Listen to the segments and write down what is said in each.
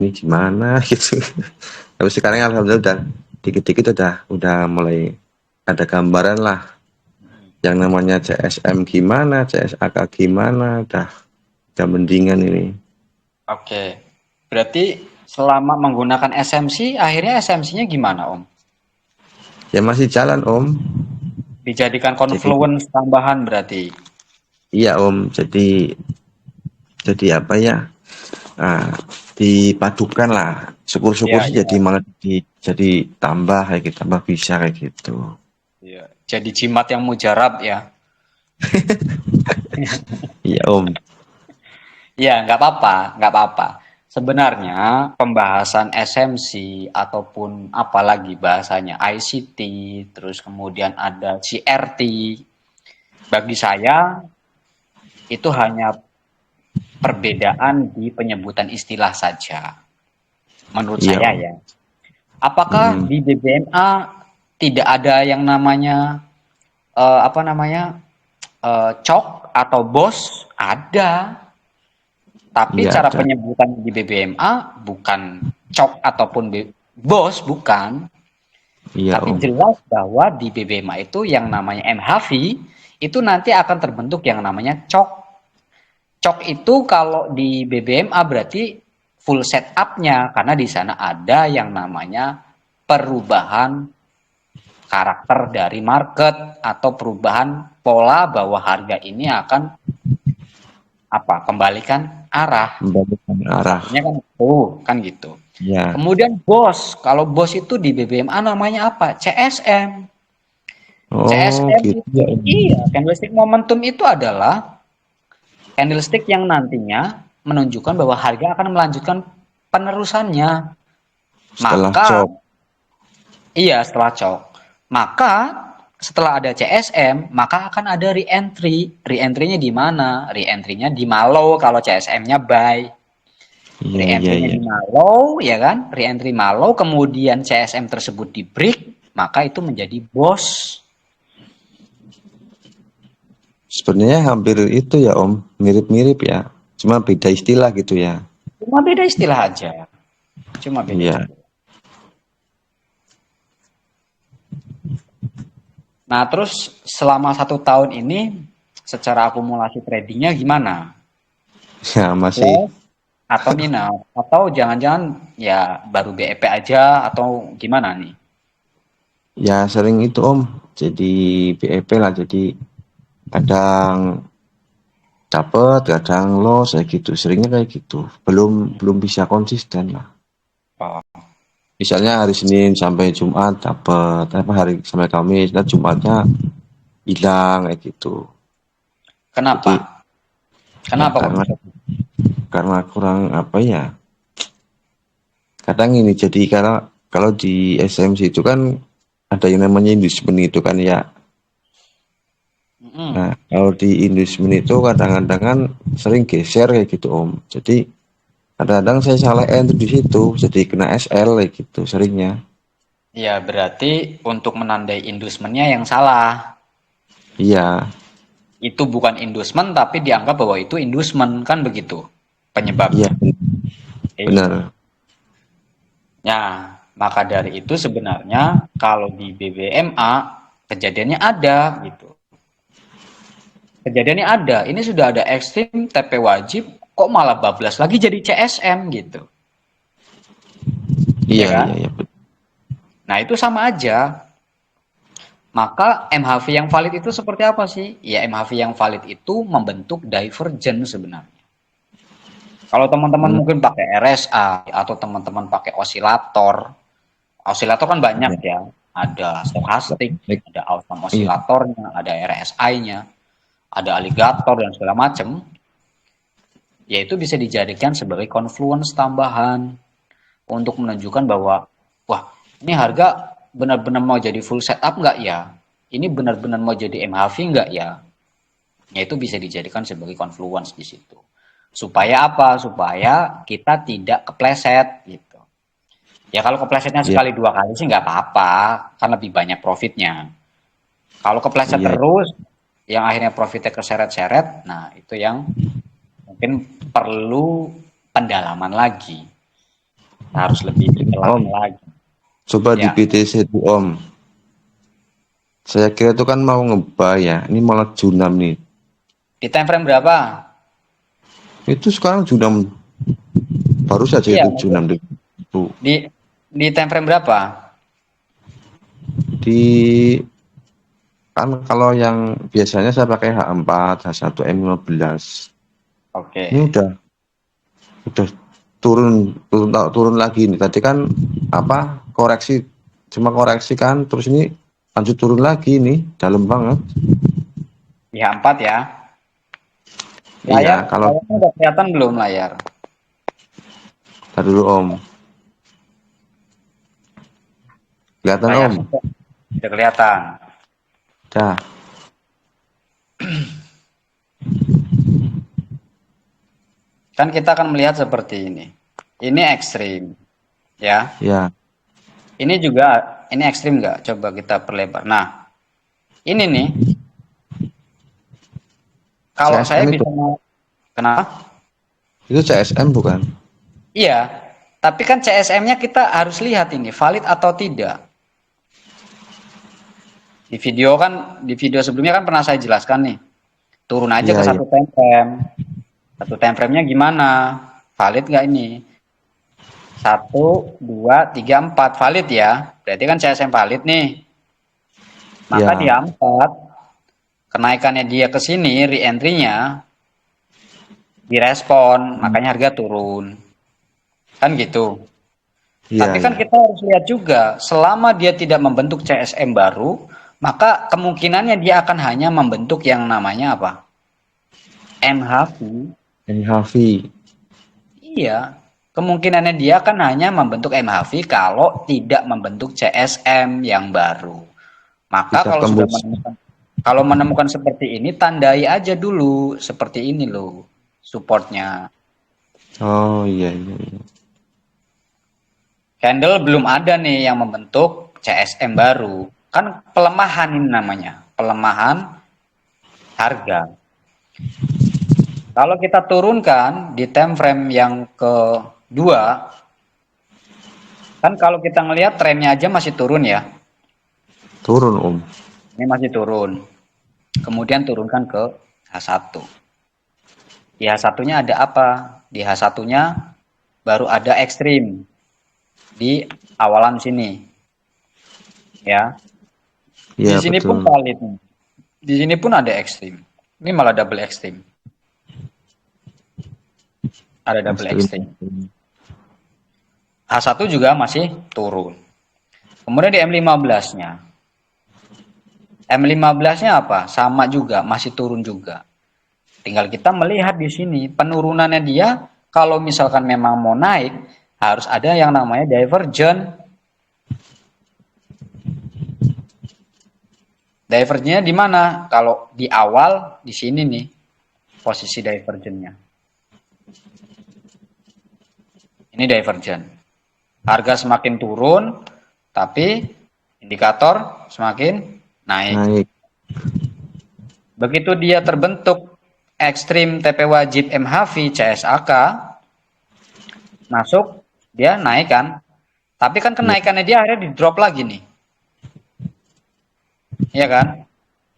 ini gimana gitu. Tapi sekarang alhamdulillah udah dikit-dikit udah mulai ada gambaran lah. Yang namanya CSM gimana, CSAK gimana, udah mendingan ini. Oke. Berarti selama menggunakan SMC, akhirnya SMC-nya gimana, Om? Ya masih jalan Om. Dijadikan Jadi confluence tambahan berarti. iya Om. Jadi apa ya? Nah, dipadukan lah. Syukur-syukur Iya, sih iya, jadi malah jadi tambah kayak gitu, tambah bisa kayak gitu. iya. Jadi jimat yang mujarab ya. Iya Om. Iya, nggak apa-apa, nggak apa-apa. Sebenarnya pembahasan SMC ataupun apalagi bahasanya ICT, terus kemudian ada CRT, bagi saya itu hanya perbedaan di penyebutan istilah saja. Menurut Iya saya Om. ya. Apakah Mm-mm. di BBMA tidak ada yang namanya apa namanya cok atau bos? Ada, tapi Iya cara ada. penyebutan di BBMA bukan cok ataupun bos, bukan. Iya Tapi Om. jelas bahwa di BBMA itu yang namanya MHV itu nanti akan terbentuk yang namanya cok. Cok itu kalau di BBMA berarti full setupnya karena di sana ada yang namanya perubahan karakter dari market atau perubahan pola bahwa harga ini akan apa kembalikan arah. Membalikan arah. Satunya kan itu kan gitu. Iya. Kemudian bos, kalau bos itu di BBMA namanya apa? CSM. Oh CSM gitu itu ya Om. iya, candlestick momentum itu adalah candlestick yang nantinya menunjukkan bahwa harga akan melanjutkan penerusannya. Setelah Maka cok. iya setelah cok. Maka setelah ada CSM, maka akan ada re-entry. Re-entry-nya di mana? Re-entry-nya di Malo kalau CSM-nya buy. Iya iya Re-entry-nya iya. di Malo, ya kan? Re-entry Malo, kemudian CSM tersebut di break, maka itu menjadi bos. Sebenarnya hampir itu ya Om, mirip-mirip ya. Cuma beda istilah gitu ya. Cuma beda istilah aja. Cuma beda Iya. istilah. Nah, terus selama 1 tahun ini, secara akumulasi tradingnya gimana? Ya masih Plus atau minus? Atau jangan-jangan ya baru BEP aja atau gimana nih? ya sering itu Om. Jadi BEP lah. Jadi kadang dapet, kadang loss kayak gitu. Seringnya kayak gitu. Belum bisa konsisten lah. Oh, Misalnya hari Senin sampai Jumat dapat, apa hari sampai Kamis, dan Jumatnya hilang kayak gitu. Jadi kenapa? ya Kenapa kok bisa? karena kurang apa ya, kadang ini jadi karena kalau di SMC itu kan ada yang namanya inducement itu kan ya. Mm-mm. Nah kalau di inducement itu kadang-kadang kan sering geser kayak gitu Om. Jadi kadang-kadang saya salah entry di situ, jadi kena SL kayak gitu seringnya. Ya, berarti untuk menandai inducementnya yang salah. Iya, Itu bukan inducement, tapi dianggap bahwa itu inducement, kan begitu iya penyebabnya. Iya. benar. Nah, maka dari itu sebenarnya kalau di BBMA kejadiannya ada gitu. Kejadiannya ada. Ini sudah ada ekstrim TP wajib, kok malah bablas lagi jadi CSM gitu, ya Iya, iya, kan? iya. Nah itu sama aja. Maka MHV yang valid itu seperti apa sih? Ya MHV yang valid itu membentuk divergen sebenarnya. Kalau teman-teman Hmm, mungkin pakai RSI atau teman-teman pakai osilator, osilator kan banyak iya. ya. Ada stokastik, ada outcome Iya, osilatornya, ada RSI-nya, ada aligator dan segala macam. Yaitu bisa dijadikan sebagai confluence tambahan untuk menunjukkan bahwa wah ini harga benar-benar mau jadi full setup nggak ya? Ini benar-benar mau jadi MHV nggak ya? Ya itu bisa dijadikan sebagai confluence di situ. Supaya apa? Supaya kita tidak kepleset gitu. Ya kalau keplesetnya iya, sekali dua kali sih nggak apa-apa, kan lebih banyak profitnya. Kalau kepleset iya. terus, yang akhirnya profitnya keseret-seret, nah itu yang mungkin perlu pendalaman lagi. harus lebih ditelan Om, lagi. coba di Ya, PTC itu Om. Saya kira itu kan mau ngebay ya. Ini malah junam nih. di time frame berapa? Itu sekarang junam baru saja Iya, itu maksud- junam itu di time frame berapa? di kan kalau yang biasanya saya pakai H4, H1 M15. Ini Oke. udah turun lagi nih. Tadi kan apa koreksi cuma koreksi kan terus ini lanjut turun lagi nih dalam banget. Di H4 ya. Iya, Layar, kalau layarnya udah kelihatan belum layar? tadi dulu Om. Kelihatan Om. Layarnya udah kelihatan. Dah. Kan kita akan melihat seperti ini. Ini ekstrim, ya. Ya, Ini juga, ini ekstrim nggak? Coba kita perlebar. Nah, ini nih, kalau saya CSM itu. bisa mau, kenapa? Itu CSM bukan? Iya, tapi kan CSM-nya kita harus lihat ini, valid atau tidak. Di video sebelumnya kan pernah saya jelaskan nih. Turun aja ke Iya, iya. satu time frame. Satu time frame-nya gimana? Valid nggak ini? 1, 2, 3, 4 valid ya. Berarti kan CSM valid nih. Maka di Iya, A4 kenaikannya dia ke sini, re-entry-nya direspon, makanya harga turun. Kan gitu. iya, Tapi kan iya. kita harus lihat juga, selama dia tidak membentuk CSM baru, maka kemungkinannya dia akan hanya membentuk yang namanya apa? MHV. NHV. Iya, kemungkinannya dia kan hanya membentuk MHV kalau tidak membentuk CSM yang baru. Maka Tidak tembus. kalau menemukan seperti ini, tandai aja dulu seperti ini loh supportnya. Oh iya, iya, iya. Candle belum ada nih yang membentuk CSM baru. Kan pelemahan ini namanya, pelemahan harga. Kalau kita turunkan di time frame yang kedua, kan kalau kita ngelihat trennya aja masih turun ya. Turun Om. Ini masih turun. Kemudian turunkan ke H1. Di H1-nya ada apa? Di H1-nya baru ada ekstrim di awalan sini. Ya. Di Iya sini pun betul. valid. Di sini pun ada ekstrim. Ini malah double ekstrim. Ada double Ekstrim. ekstrim. H1 juga masih turun. Kemudian di M15-nya. M15-nya apa? Sama juga, masih turun juga. Tinggal kita melihat di sini penurunannya dia kalau misalkan memang mau naik harus ada yang namanya divergen. Divergennya di mana? Kalau di awal di sini nih posisi divergennya. Ini divergen. Harga semakin turun tapi indikator semakin naik. Naik. Begitu dia terbentuk ekstrim TP wajib MHV CSAK masuk dia naik kan, tapi kan Iya, kenaikannya dia akhirnya di drop lagi nih, ya kan?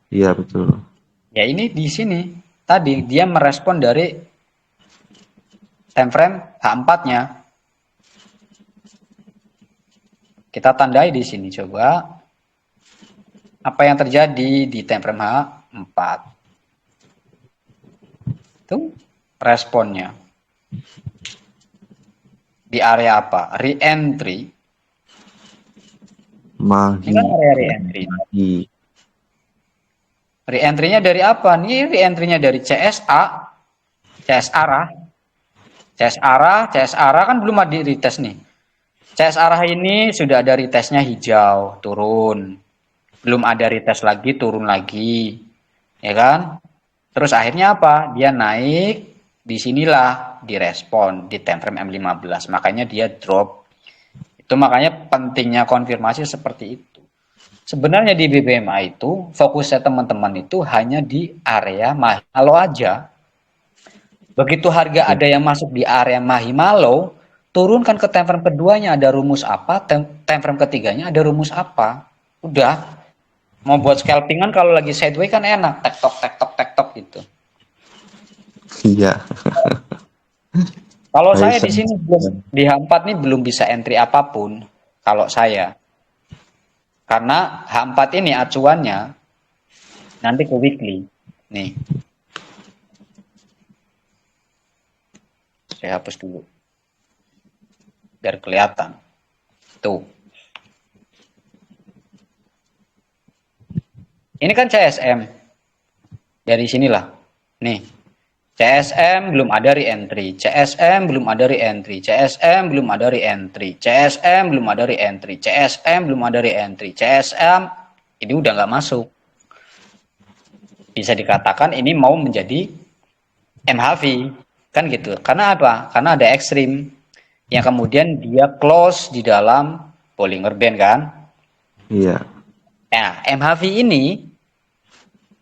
iya betul. Ya ini di sini tadi dia merespon dari time frame H4-nya. Kita tandai di sini coba apa yang terjadi di time frame H4. Itu responnya. Di area apa? Re-entry. Ini Mahi. kan area re-entry. Mahi. Re-entry-nya dari apa? Ini re-entry-nya dari CSA, CS arah. CS arah kan belum ada retest nih. CS arah ini sudah ada retestnya hijau, turun. Belum ada retest lagi, turun lagi. Ya kan? Terus akhirnya apa? Dia naik, disinilah direspon di time frame M15. Makanya dia drop. Itu makanya pentingnya konfirmasi seperti itu. Sebenarnya di BBMA itu fokusnya teman-teman itu hanya di area Mahimalo aja. Begitu harga Ya. ada yang masuk di area Mahimalo, turunkan ke time frame keduanya ada rumus apa, time frame ketiganya ada rumus apa. Udah. Mau buat scalpingan kalau lagi sideways kan enak, tek tok gitu. Iya. Kalau saya Bisa. di sini belum di H4 nih belum bisa entry apapun kalau saya. Karena H4 ini acuannya nanti ke weekly. Nih, saya hapus dulu biar kelihatan. Tuh. Ini kan CSM. Dari sinilah. Nih. CSM belum ada re-entry, CSM belum ada re-entry, CSM belum ada re-entry, CSM belum ada re-entry, CSM belum ada re-entry, CSM ini udah nggak masuk. Bisa dikatakan ini mau menjadi MHV, kan gitu. Karena apa? Karena ada ekstrim yang kemudian dia close di dalam Bollinger Band kan. Iya. Nah, MHV ini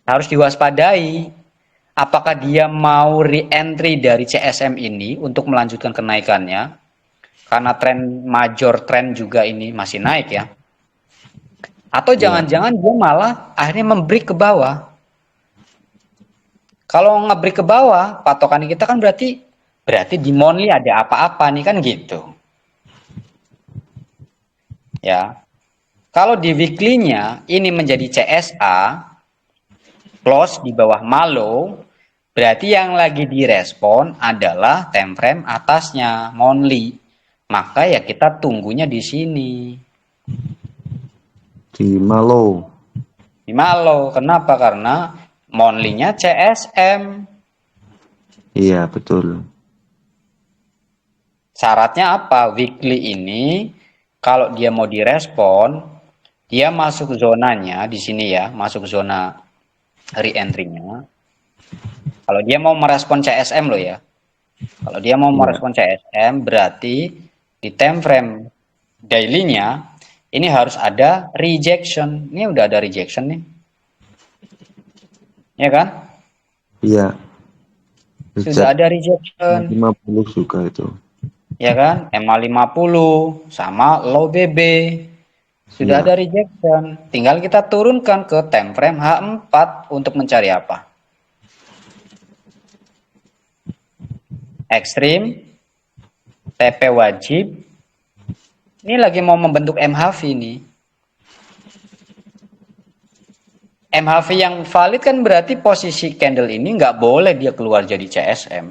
harus diwaspadai. Apakah dia mau re-entry dari CSM ini untuk melanjutkan kenaikannya? Karena tren major tren juga ini masih naik ya. Atau jangan-jangan dia malah akhirnya membreak ke bawah. Kalau ngebreak ke bawah, patokan kita kan berarti di monthly ada apa-apa nih kan gitu. Ya. Kalau di weekly-nya ini menjadi CSA close di bawah malo, berarti yang lagi direspon adalah time frame atasnya, monthly. Maka ya kita tunggunya di sini. Di malo. Di malo. Kenapa? Karena monthly-nya CSM. Iya, betul. Syaratnya apa? Weekly ini kalau dia mau direspon, dia masuk zonanya di sini ya, masuk zona re-entry-nya. Kalau dia mau merespon CSM loh ya. Kalau dia mau merespon CSM berarti di time frame daily-nya ini harus ada rejection. Ini udah ada rejection nih. Ya kan? Iya. Sudah ada rejection. 50 juga itu. Ya kan? MA50 sama low BB. Sudah ada rejection. Tinggal kita turunkan ke time frame H4 untuk mencari apa? Ekstrim, TP wajib. Ini lagi mau membentuk MHV nih. MHV yang valid kan berarti posisi candle ini nggak boleh dia keluar jadi CSM.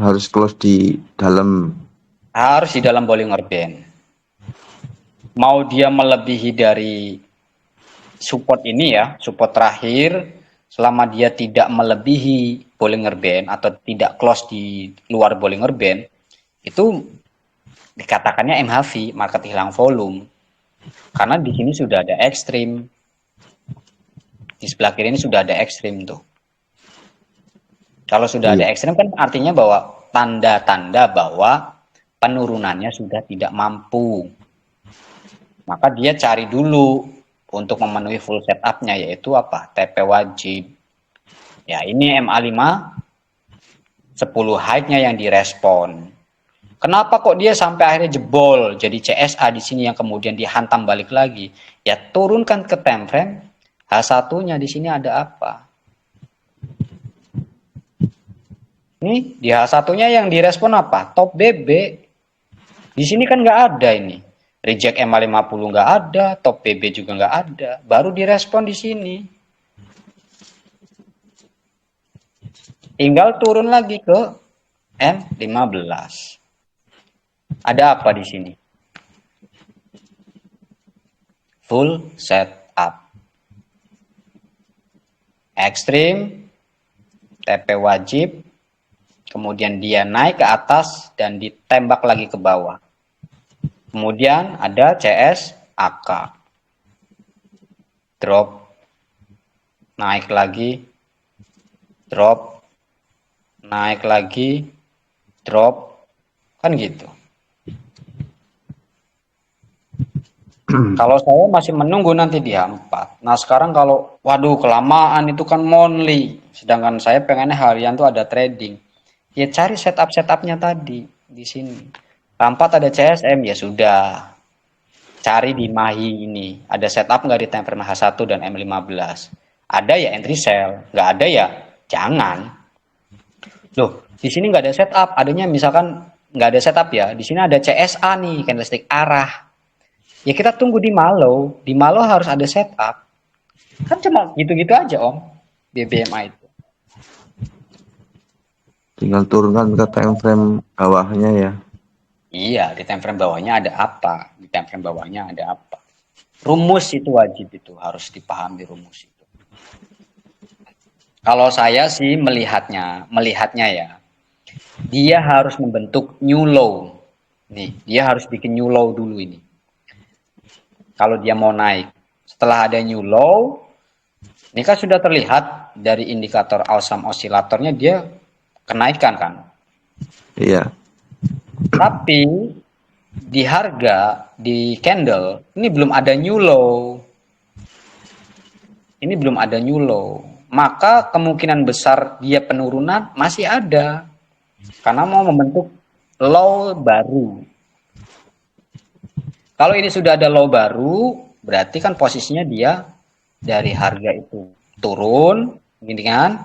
Harus close di dalam. Harus di dalam Bollinger Band. Mau dia melebihi dari support ini ya, support terakhir, selama dia tidak melebihi Bollinger Band atau tidak close di luar Bollinger Band, itu dikatakannya MHV, market hilang volume. Karena di sini sudah ada ekstrim. Di sebelah kiri ini sudah ada ekstrim tuh. Kalau sudah ada ekstrim kan artinya bahwa tanda-tanda bahwa penurunannya sudah tidak mampu. Maka dia cari dulu untuk memenuhi full setupnya yaitu apa? TP wajib. Ya ini MA5 10 high-nya yang direspon. Kenapa kok dia sampai akhirnya jebol jadi CSA di sini yang kemudian dihantam balik lagi? Ya turunkan ke time frame H1-nya di sini ada apa? Nih di H1-nya yang direspon apa? Top BB. Di sini kan nggak ada ini. Reject MA50 nggak ada, top BB juga nggak ada. Baru direspon di sini. Tinggal turun lagi ke M15. Ada apa di sini? Full setup. Ekstrim, TP wajib, kemudian dia naik ke atas dan ditembak lagi ke bawah. Kemudian ada CS AK. Drop. Naik lagi. Drop. Naik lagi. Drop. Kan gitu. Kalau saya masih menunggu nanti di H4. Nah sekarang kalau, waduh kelamaan itu kan monthly. Sedangkan saya pengennya harian tuh ada trading. Ya cari setupnya tadi di sini. Rampat ada CSM ya sudah. Cari di Mahi ini ada setup nggak di time frame H1 dan M15. Ada ya entry sell, nggak ada ya jangan. Loh, di sini nggak ada setup, adanya misalkan nggak ada setup ya. Di sini ada CSA nih, candlestick arah. Ya kita tunggu di Malo harus ada setup. Kan cuma gitu-gitu aja Om, BBMA itu. Tinggal turunkan ke time frame bawahnya ya. Iya, di time frame bawahnya ada apa? Di time frame bawahnya ada apa? Rumus itu wajib itu, harus dipahami rumus itu. Kalau saya sih melihatnya ya, dia harus membentuk new low. Nih, dia harus bikin new low dulu ini. Kalau dia mau naik. Setelah ada new low, ini kan sudah terlihat dari indikator awesome oscillatornya dia kenaikan kan. Iya. Tapi di harga, di candle, ini belum ada new low. Ini belum ada new low. Maka kemungkinan besar dia penurunan masih ada. Karena mau membentuk low baru. Kalau ini sudah ada low baru, berarti kan posisinya dia dari harga itu turun, gini kan?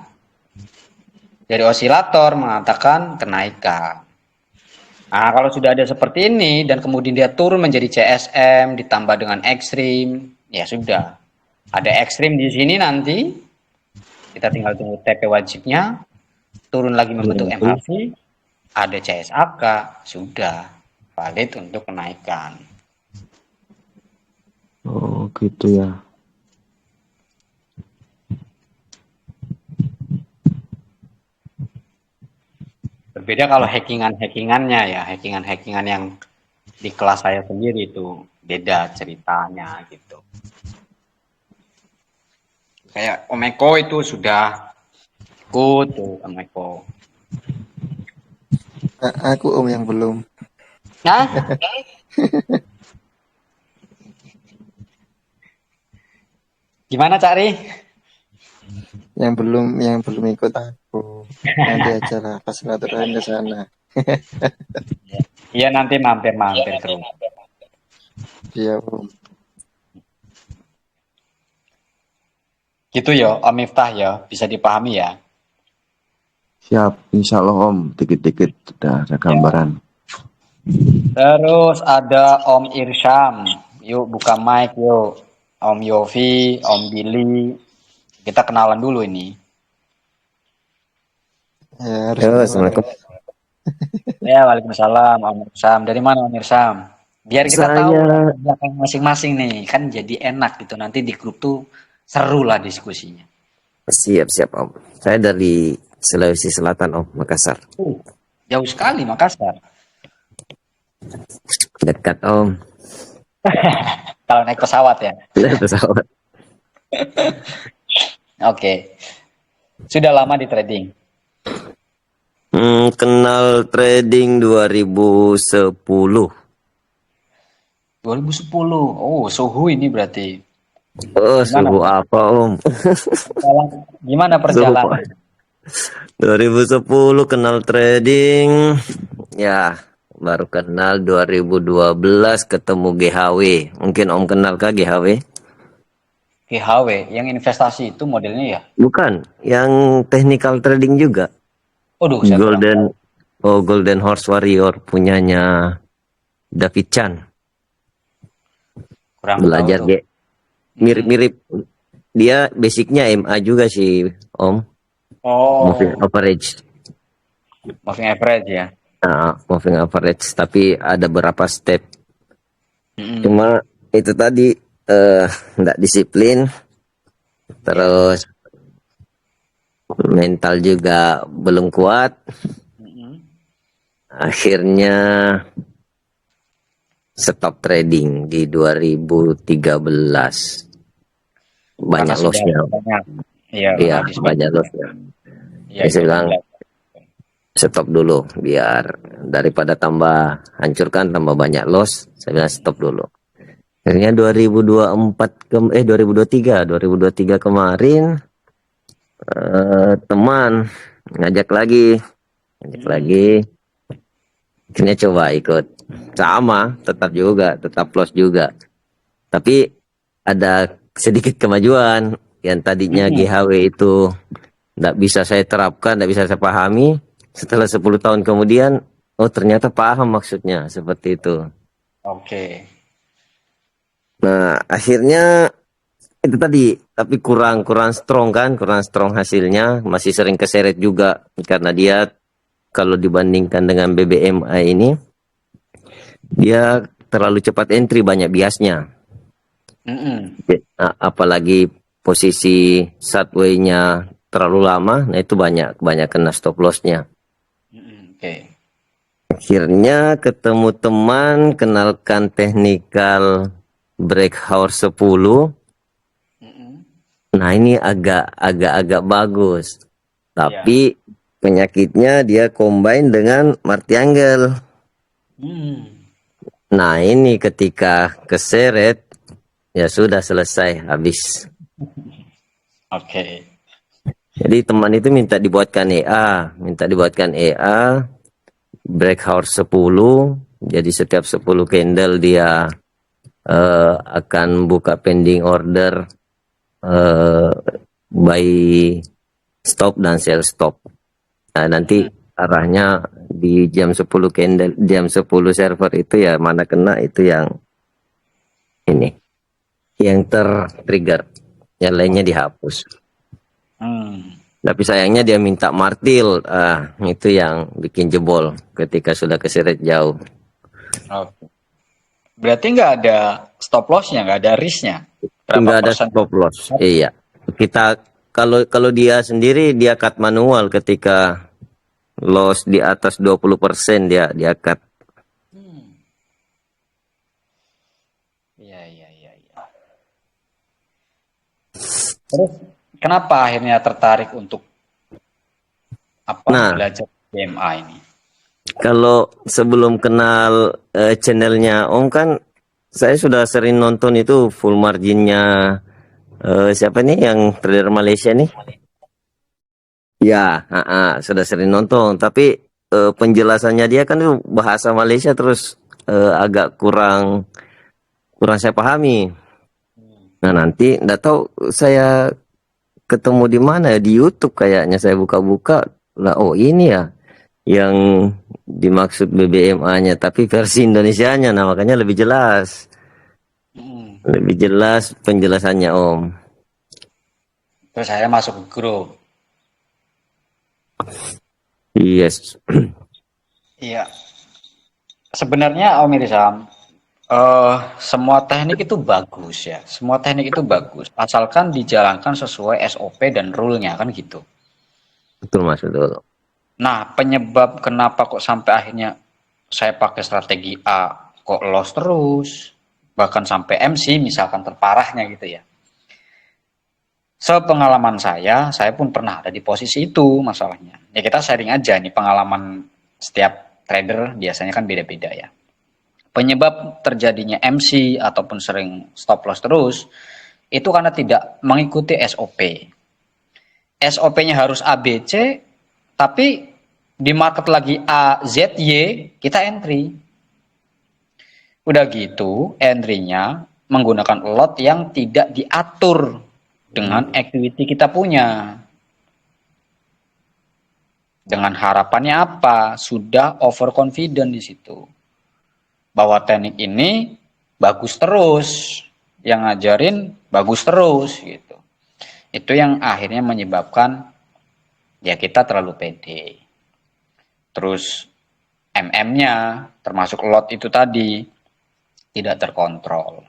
Dari osilator mengatakan kenaikan. Nah, kalau sudah ada seperti ini dan kemudian dia turun menjadi CSM ditambah dengan ekstrim, ya sudah. Ada ekstrim di sini nanti. Kita tinggal tunggu TP wajibnya, turun lagi membentuk MAV, ada CSAK, sudah valid untuk kenaikan. Oh gitu ya. Berbeda kalau hackingannya ya, hackingan yang di kelas saya sendiri itu beda ceritanya gitu. Kayak Omeko itu sudah ikut tuh Omeko. Aku Om yang belum. Nah, gimana Cari? Yang belum ikut aku. Nanti aja lah pas silaturahim ke sana. Iya nanti mampir ke rumah. Iya Om. Gitu ya Om Miftah ya, bisa dipahami ya. Siap, insya Allah Om. Dikit-dikit sudah ada gambaran. Terus ada Om Irsyam. Yuk buka mic yuk. Om Yofi, Om Billy. Kita kenalan dulu ini. Ya, harus Yo, kenalan. Assalamualaikum. Ya, waalaikumsalam Om Irsyam. Dari mana Om Irsyam? Biar kita tahu Saya belakang masing-masing nih. Kan jadi enak gitu. Nanti di grup tuh seru lah diskusinya. siap Om. Saya dari Sulawesi Selatan Om, Makassar. Jauh sekali Makassar. Dekat Om. Kalau naik pesawat ya. Pesawat. Oke. Sudah lama di trading. Kenal trading 2010. 2010. Oh, suhu ini berarti. Oh, suhu apa Om? Gimana perjalanan? 2010 kenal trading. Ya, baru kenal 2012 ketemu GHW. Mungkin Om kenal kah GHW? GHW, yang investasi itu modelnya ya? Bukan, yang technical trading juga. Waduh, saya Golden Horse Warrior punyanya David Chan. kurang Belajar tahu tuh. dia mirip-mirip, dia basicnya MA juga sih Om. Oh, Moving average. moving average ya. Moving average, tapi ada beberapa step. Mm-mm. Cuma itu tadi nggak disiplin, terus mental juga belum kuat. Mm-mm. Akhirnya stop trading di 2013. Banyak Karena lossnya. banyak. Iya, Iya, karena di- banyak lossnya. Iya, Saya bilang iya. stop dulu biar daripada tambah hancurkan tambah banyak loss. Saya bilang stop dulu. Akhirnya 2023 kemarin teman ngajak lagi ngecek lagi. Akhirnya coba ikut, sama, tetap loss juga. Tapi ada sedikit kemajuan. Yang tadinya GHW itu tidak bisa saya terapkan, tidak bisa saya pahami. Setelah 10 tahun kemudian, oh ternyata paham maksudnya, seperti itu. Oke. Nah, akhirnya itu tadi, tapi kurang strong kan, kurang strong hasilnya, masih sering keseret juga karena dia kalau dibandingkan dengan BBMA ini, dia terlalu cepat entry, banyak biasnya. Apalagi posisi sideways-nya terlalu lama, nah itu banyak kena stop loss-nya. Oke. Akhirnya ketemu teman, kenalkan technical breakout 10. Nah, ini agak bagus. Tapi penyakitnya dia combine dengan martingale. Nah, ini ketika keseret ya sudah selesai, habis. Oke. Jadi teman itu minta dibuatkan EA, breakout 10. Jadi setiap 10 candle dia akan buka pending order, buy stop dan sell stop. Nah, nanti arahnya di jam 10 candle, jam 10 server itu ya mana kena itu yang ini, yang tertrigger, yang lainnya dihapus. Tapi sayangnya dia minta martil, itu yang bikin jebol ketika sudah keseret jauh. Oke. Berarti nggak ada stop loss-nya, nggak ada risk-nya? Nggak ada stop loss. Iya. Kita kalau dia sendiri dia cut manual ketika loss di atas 20% dia cut. Iya. Terus kenapa akhirnya tertarik untuk belajar BMA ini? Kalau sebelum kenal channelnya Om kan saya sudah sering nonton itu full marginnya siapa nih yang trader Malaysia nih? Ya, sudah sering nonton. Tapi penjelasannya dia kan itu bahasa Malaysia terus agak kurang saya pahami. Nah, nanti enggak tahu saya ketemu di mana ya, di YouTube kayaknya saya buka-buka lah, oh ini ya yang dimaksud BBMA-nya, tapi versi Indonesianya. Nah, makanya lebih jelas. Lebih jelas penjelasannya, Om. Terus saya masuk ke grup. Yes. Iya. Sebenarnya Om Irsam, semua teknik itu bagus ya. Semua teknik itu bagus, asalkan dijalankan sesuai SOP dan rule-nya kan gitu. Betul Mas, betul. Nah, penyebab kenapa kok sampai akhirnya saya pakai strategi A kok loss terus, bahkan sampai MC misalkan terparahnya gitu ya. Sepengalaman saya pun pernah ada di posisi itu masalahnya. Ya kita sharing aja nih pengalaman setiap trader biasanya kan beda-beda ya. Penyebab terjadinya MC ataupun sering stop loss terus itu karena tidak mengikuti SOP. SOP-nya harus ABC, tapi di market lagi A, Z, Y, kita entry. Udah gitu, entry-nya menggunakan lot yang tidak diatur dengan equity kita punya. Dengan harapannya apa? Sudah overconfident di situ. Bahwa teknik ini bagus terus. Yang ngajarin bagus terus gitu. Itu yang akhirnya menyebabkan ya kita terlalu pede. Terus MM-nya termasuk lot itu tadi tidak terkontrol.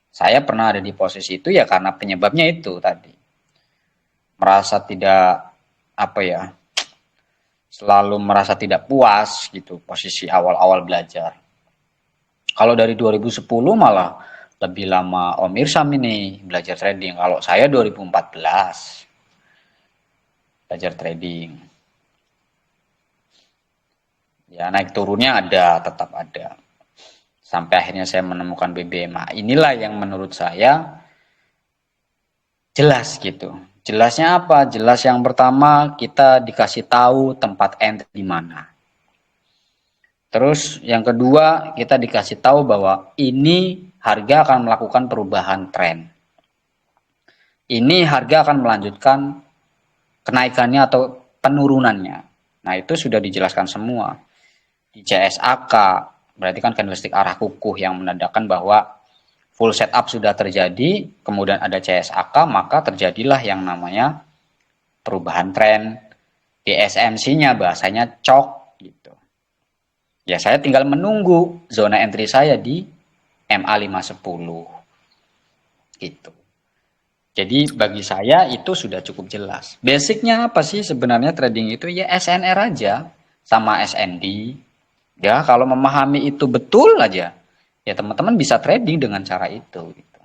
Saya pernah ada di posisi itu ya karena penyebabnya itu tadi. Merasa tidak selalu merasa tidak puas gitu posisi awal-awal belajar. Kalau dari 2010 malah lebih lama Om Irsam ini belajar trading. Kalau saya 2014 belajar trading. Ya naik turunnya tetap ada. Sampai akhirnya saya menemukan BBMA. Inilah yang menurut saya jelas gitu. Jelasnya apa? Jelas yang pertama kita dikasih tahu tempat entry di mana. Terus yang kedua kita dikasih tahu bahwa ini harga akan melakukan perubahan tren. Ini harga akan melanjutkan kenaikannya atau penurunannya. Nah itu sudah dijelaskan semua. Di CSAK berarti kan candlestick arah kukuh yang menandakan bahwa full setup sudah terjadi, kemudian ada CSAK, maka terjadilah yang namanya perubahan tren. Di SMC-nya bahasanya cok gitu. Ya saya tinggal menunggu zona entry saya di MA510 gitu. Jadi bagi saya itu sudah cukup jelas. Basicnya apa sih sebenarnya trading itu? Ya SNR aja sama SND. Ya kalau memahami itu betul aja, ya teman-teman bisa trading dengan cara itu. Gitu.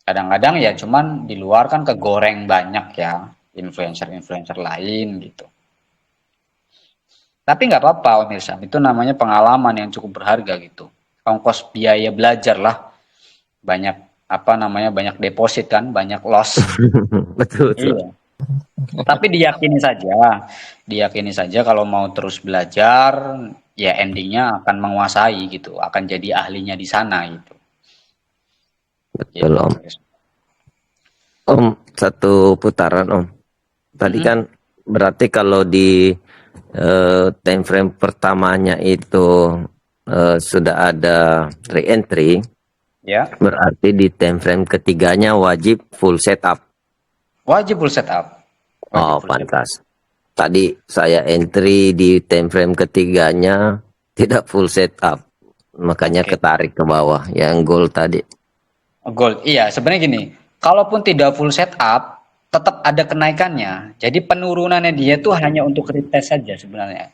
Kadang-kadang ya cuman di luar kan kegoreng banyak ya influencer-influencer lain gitu. Tapi nggak apa-apa Om Irsam, itu namanya pengalaman yang cukup berharga gitu. Ongkos biaya belajar lah, banyak apa namanya banyak deposit kan, banyak loss. Betul, betul. Iya. Tapi diyakini saja kalau mau terus belajar, ya endingnya akan menguasai gitu, akan jadi ahlinya di sana gitu. Betul, Om. Om, satu putaran, Om. Tadi kan berarti kalau di time frame pertamanya itu sudah ada re-entry, Ya, berarti di time frame ketiganya wajib full setup. wajib full setup. Oh, pantas. Tadi saya entry di time frame ketiganya tidak full setup, makanya Oke. ketarik ke bawah yang gold tadi. Gold, iya sebenarnya gini, kalaupun tidak full setup, tetap ada kenaikannya. Jadi penurunannya dia tuh hanya untuk retest saja sebenarnya.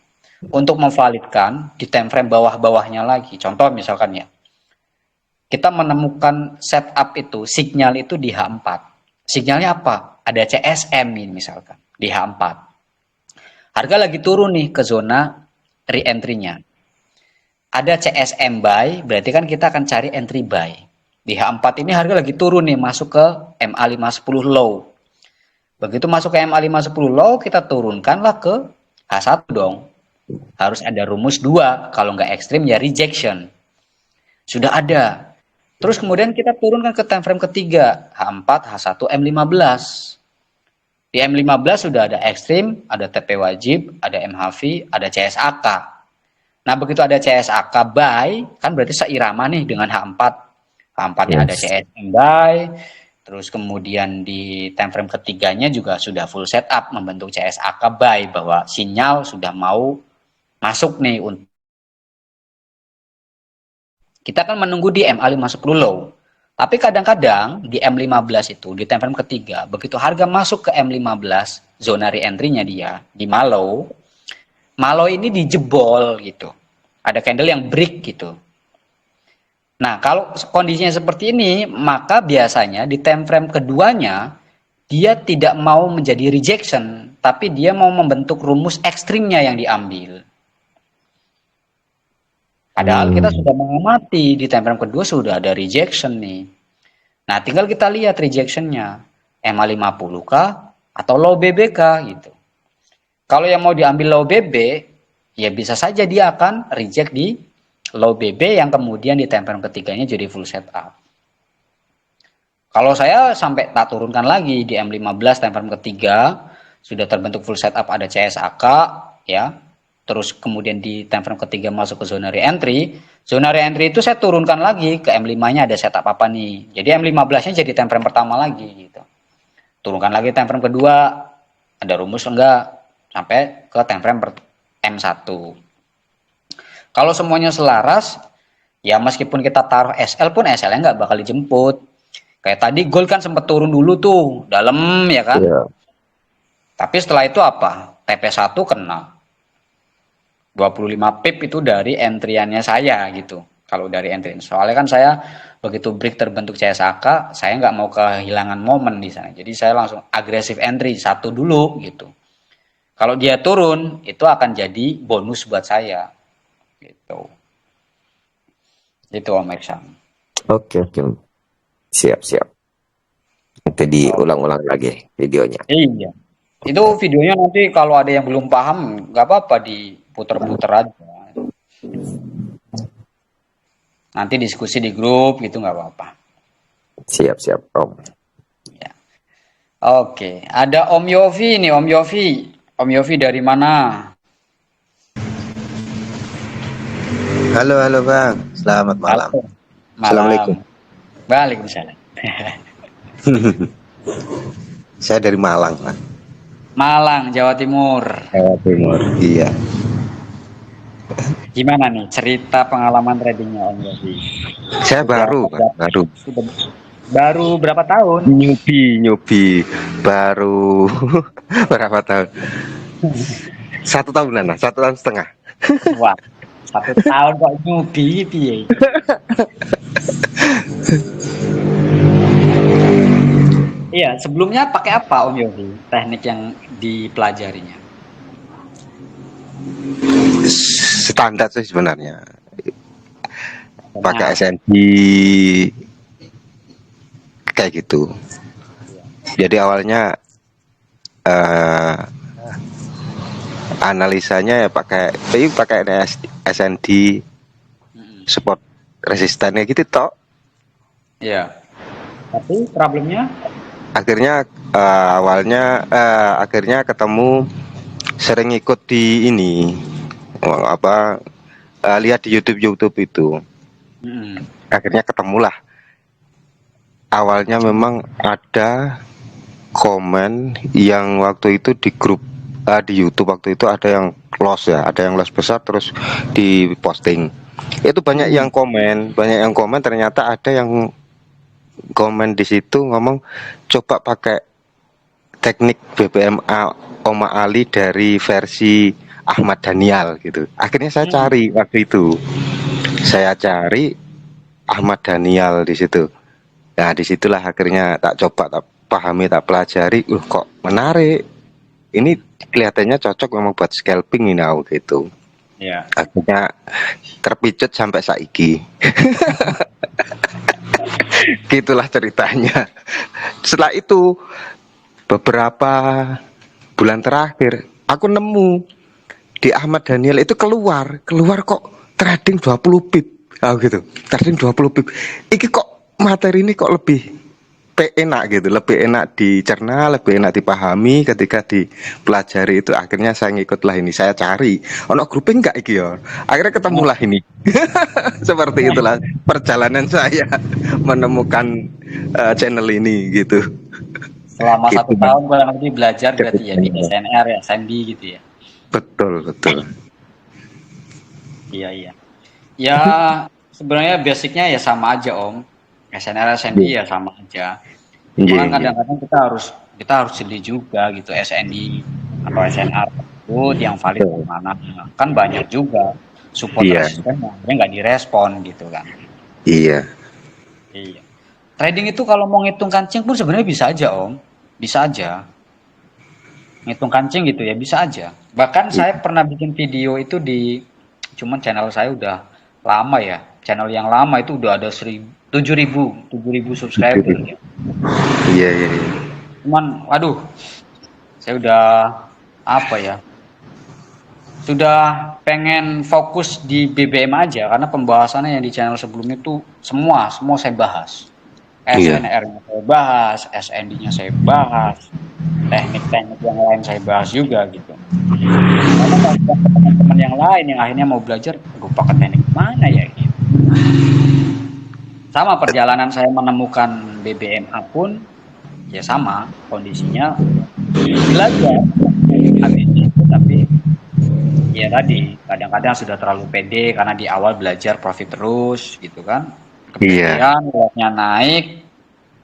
Untuk memvalidkan di time frame bawah-bawahnya lagi. Contoh misalkan ya, kita menemukan setup itu, sinyal itu di H4. Sinyalnya apa? Ada CSM ini misalkan, di H4. Harga lagi turun nih ke zona re-entry-nya. Ada CSM buy, berarti kan kita akan cari entry buy. Di H4 ini harga lagi turun nih, masuk ke MA510 low. Begitu masuk ke MA510 low, kita turunkanlah ke H1 dong. Harus ada rumus 2, kalau nggak ekstrim ya rejection. Sudah ada. Terus kemudian kita turunkan ke time frame ketiga, H4, H1, M15. Di M15 sudah ada ekstrim, ada TP wajib, ada MHV, ada CSAK. Nah begitu ada CSAK buy, kan berarti seirama nih dengan H4. H4-nya ada CSM buy, terus kemudian di time frame ketiganya juga sudah full setup membentuk CSAK buy, bahwa sinyal sudah mau masuk nih. Kita kan menunggu di MA510 low. Tapi kadang-kadang di M15 itu, di time frame ketiga, begitu harga masuk ke M15, zona re-entry-nya dia, di Malo ini dijebol gitu. Ada candle yang break gitu. Nah, kalau kondisinya seperti ini, maka biasanya di time frame keduanya, dia tidak mau menjadi rejection, tapi dia mau membentuk rumus ekstrimnya yang diambil. Padahal kita sudah mengamati di time frame kedua sudah ada rejection nih. Nah, tinggal kita lihat rejectionnya. MA50 kah atau low BB kah gitu. Kalau yang mau diambil low BB, ya bisa saja dia akan reject di low BB yang kemudian di time frame ketiganya jadi full setup. Kalau saya sampai tak turunkan lagi di M15 time frame ketiga, sudah terbentuk full setup ada CSAK, ya. Terus kemudian di time frame ketiga masuk ke zona re-entry. Zona re-entry itu saya turunkan lagi ke M5-nya ada setup apa nih. Jadi M15-nya jadi time frame pertama lagi gitu. Turunkan lagi time frame kedua, ada rumus enggak sampai ke time frame M1. Kalau semuanya selaras, ya meskipun kita taruh SL pun SL-nya nggak bakal dijemput. Kayak tadi gold kan sempat turun dulu tuh, dalam ya kan. Iya. Tapi setelah itu apa? TP1 kena. 25 pip itu dari entriannya saya gitu. Kalau dari entry, soalnya kan saya begitu break terbentuk CSAK, saya nggak mau kehilangan momen di sana. Jadi saya langsung agresif entry satu dulu gitu. Kalau dia turun, itu akan jadi bonus buat saya. Gitu. Itu Om Eksan. Oke, oke. Siap, siap. nanti diulang-ulang lagi videonya. Iya. Itu videonya nanti kalau ada yang belum paham, nggak apa-apa diputer-puter aja. Nanti diskusi di grup gitu nggak apa-apa. Siap Om. Ya. Oke, ada Om Yofi nih, Om Yofi. Om Yofi dari mana? Halo, halo Bang. Selamat malam. Halo. Assalamualaikum. Waalaikumsalam. Saya dari Malang, Pak. Malang, Jawa Timur. Jawa Timur. Iya. Gimana nih cerita pengalaman tradingnya Om Yofi? Saya baru, Pak. Baru berapa tahun? Newbie. Baru berapa tahun? 1 tahunan lah, 1 tahun setengah. Wah, 1 tahun kok newbie piye? Iya, sebelumnya pakai apa Om Yofi? Teknik yang dipelajarinya? Standar sih sebenarnya. Pakai SND kayak gitu. Jadi awalnya analisanya ya pakai SND support resistannya gitu toh. Iya. Tapi problemnya? Akhirnya akhirnya ketemu, sering ikut di ini lihat di YouTube itu. Akhirnya ketemulah. Awalnya memang ada komen yang waktu itu di grup di YouTube waktu itu ada yang loss ya, ada yang loss besar terus diposting. Itu banyak yang komen, ternyata ada yang komen di situ ngomong coba pakai teknik BBMA Oma Ali dari versi Ahmad Daniel gitu. Akhirnya saya cari waktu itu. Saya cari Ahmad Daniel di situ. Nah, disitulah akhirnya tak coba, tak pahami, tak pelajari. Kok menarik. Ini kelihatannya cocok memang buat scalping ini gitu. Iya. Akhirnya terpicut sampai saiki. Gitulah ceritanya. Setelah itu beberapa bulan terakhir aku nemu di Ahmad Daniel itu keluar kok trading 20 pip. Gitu. Trading 20 pip. Iki kok materi ini kok lebih enak gitu, lebih enak dicerna, lebih enak dipahami ketika dipelajari itu. Akhirnya saya ngikutlah ini, saya cari ono grouping enggak iki ya. Akhirnya ketemulah ini. Seperti itulah perjalanan saya menemukan channel ini gitu. Selama Gitu, 1 tahun kurang lebih belajar berarti ya di SNR ya, SNB gitu ya. Betul. Iya. Ya sebenarnya basicnya ya sama aja Om. SNR SND ya sama aja. Cuma kan kadang-kadang kita harus jeli juga gitu SND atau SNR itu yang valid mana. Kan banyak juga support resisten yang nggak direspon gitu kan. Iya. Trading itu kalau mau ngitung kancing pun sebenarnya bisa aja Om. Bisa aja. Ngitung kancing gitu ya bisa aja. Bahkan saya pernah bikin video itu cuman channel saya udah lama ya. Channel yang lama itu udah ada 7.000 subscriber ya. Iya. Cuman waduh, saya udah sudah pengen fokus di BBM aja karena pembahasannya yang di channel sebelumnya itu semua saya bahas. SNR-nya saya bahas, SND-nya saya bahas, teknik-teknik yang lain saya bahas juga gitu. Karena banyak teman-teman yang lain yang akhirnya mau belajar, gue pakai teknik mana ya gitu. Sama perjalanan saya menemukan BBMA pun ya sama kondisinya belajar habis itu, tapi ya tadi kadang-kadang sudah terlalu pede karena di awal belajar profit terus gitu kan, kemudian lotnya naik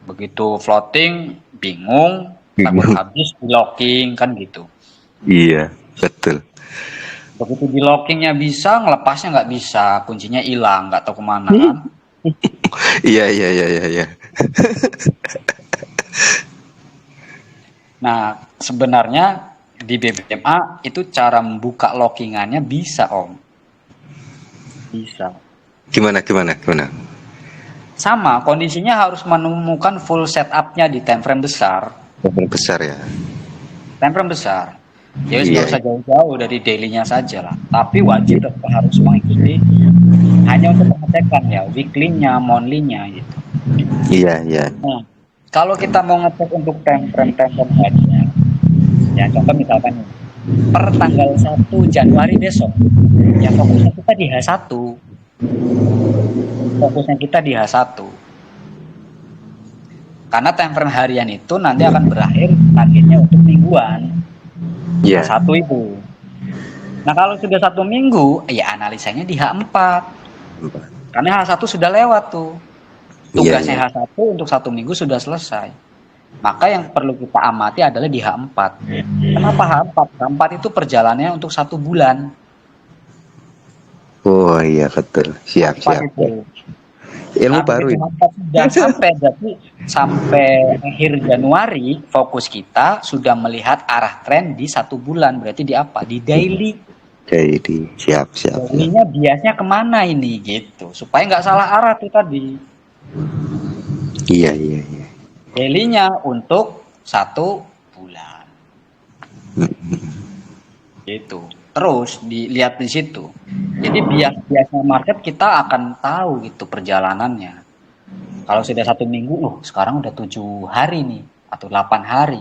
begitu floating bingung takut habis di locking kan gitu. Iya betul. Begitu di lockingnya bisa, ngelepasnya nggak bisa, kuncinya hilang nggak tahu kemana kan. Iya. Nah, sebenarnya di BBMA itu cara membuka lockingannya bisa, Om. Bisa. Gimana? Sama, kondisinya harus menemukan full setup-nya di time frame besar. Yang besar ya. Time frame besar. Jadi Iya. nggak usah jauh-jauh dari daily-nya saja lah. Tapi wajib tetap harus mengikuti hanya untuk pengecekan ya, weekly-nya, monthly-nya gitu. Iya, iya. Nah, kalau kita mau ngecek untuk time frame harian, ya contoh misalkan nih, per tanggal 1 Januari besok, ya fokusnya kita di H1. Fokusnya kita di H1. Karena time frame harian itu nanti akan berakhir targetnya untuk mingguan. Iya. H1 itu. Nah kalau sudah 1 minggu, ya analisanya di H4. Karena H1 sudah lewat tuh. Tugasnya Iya, H1 untuk 1 minggu sudah selesai. Maka yang perlu kita amati adalah di H4. Kenapa H4? H4 itu perjalanannya untuk 1 bulan. Oh iya betul. Siap, H4 siap. itu. Ilmu Nah, baru begitu ini. H4 sudah sampai, jadi sampai akhir Januari, fokus kita sudah melihat arah tren di 1 bulan. Berarti di apa? Di daily. Jadi siap, siap, siap. Daily-nya biasnya kemana ini gitu. Supaya nggak salah arah tuh tadi. Iya, iya, iya. Daily-nya untuk 1 bulan. Gitu. Terus dilihat di situ. Jadi biasanya market kita akan tahu gitu perjalanannya. Kalau sudah 1 minggu, sekarang udah 7 hari nih atau 8 hari.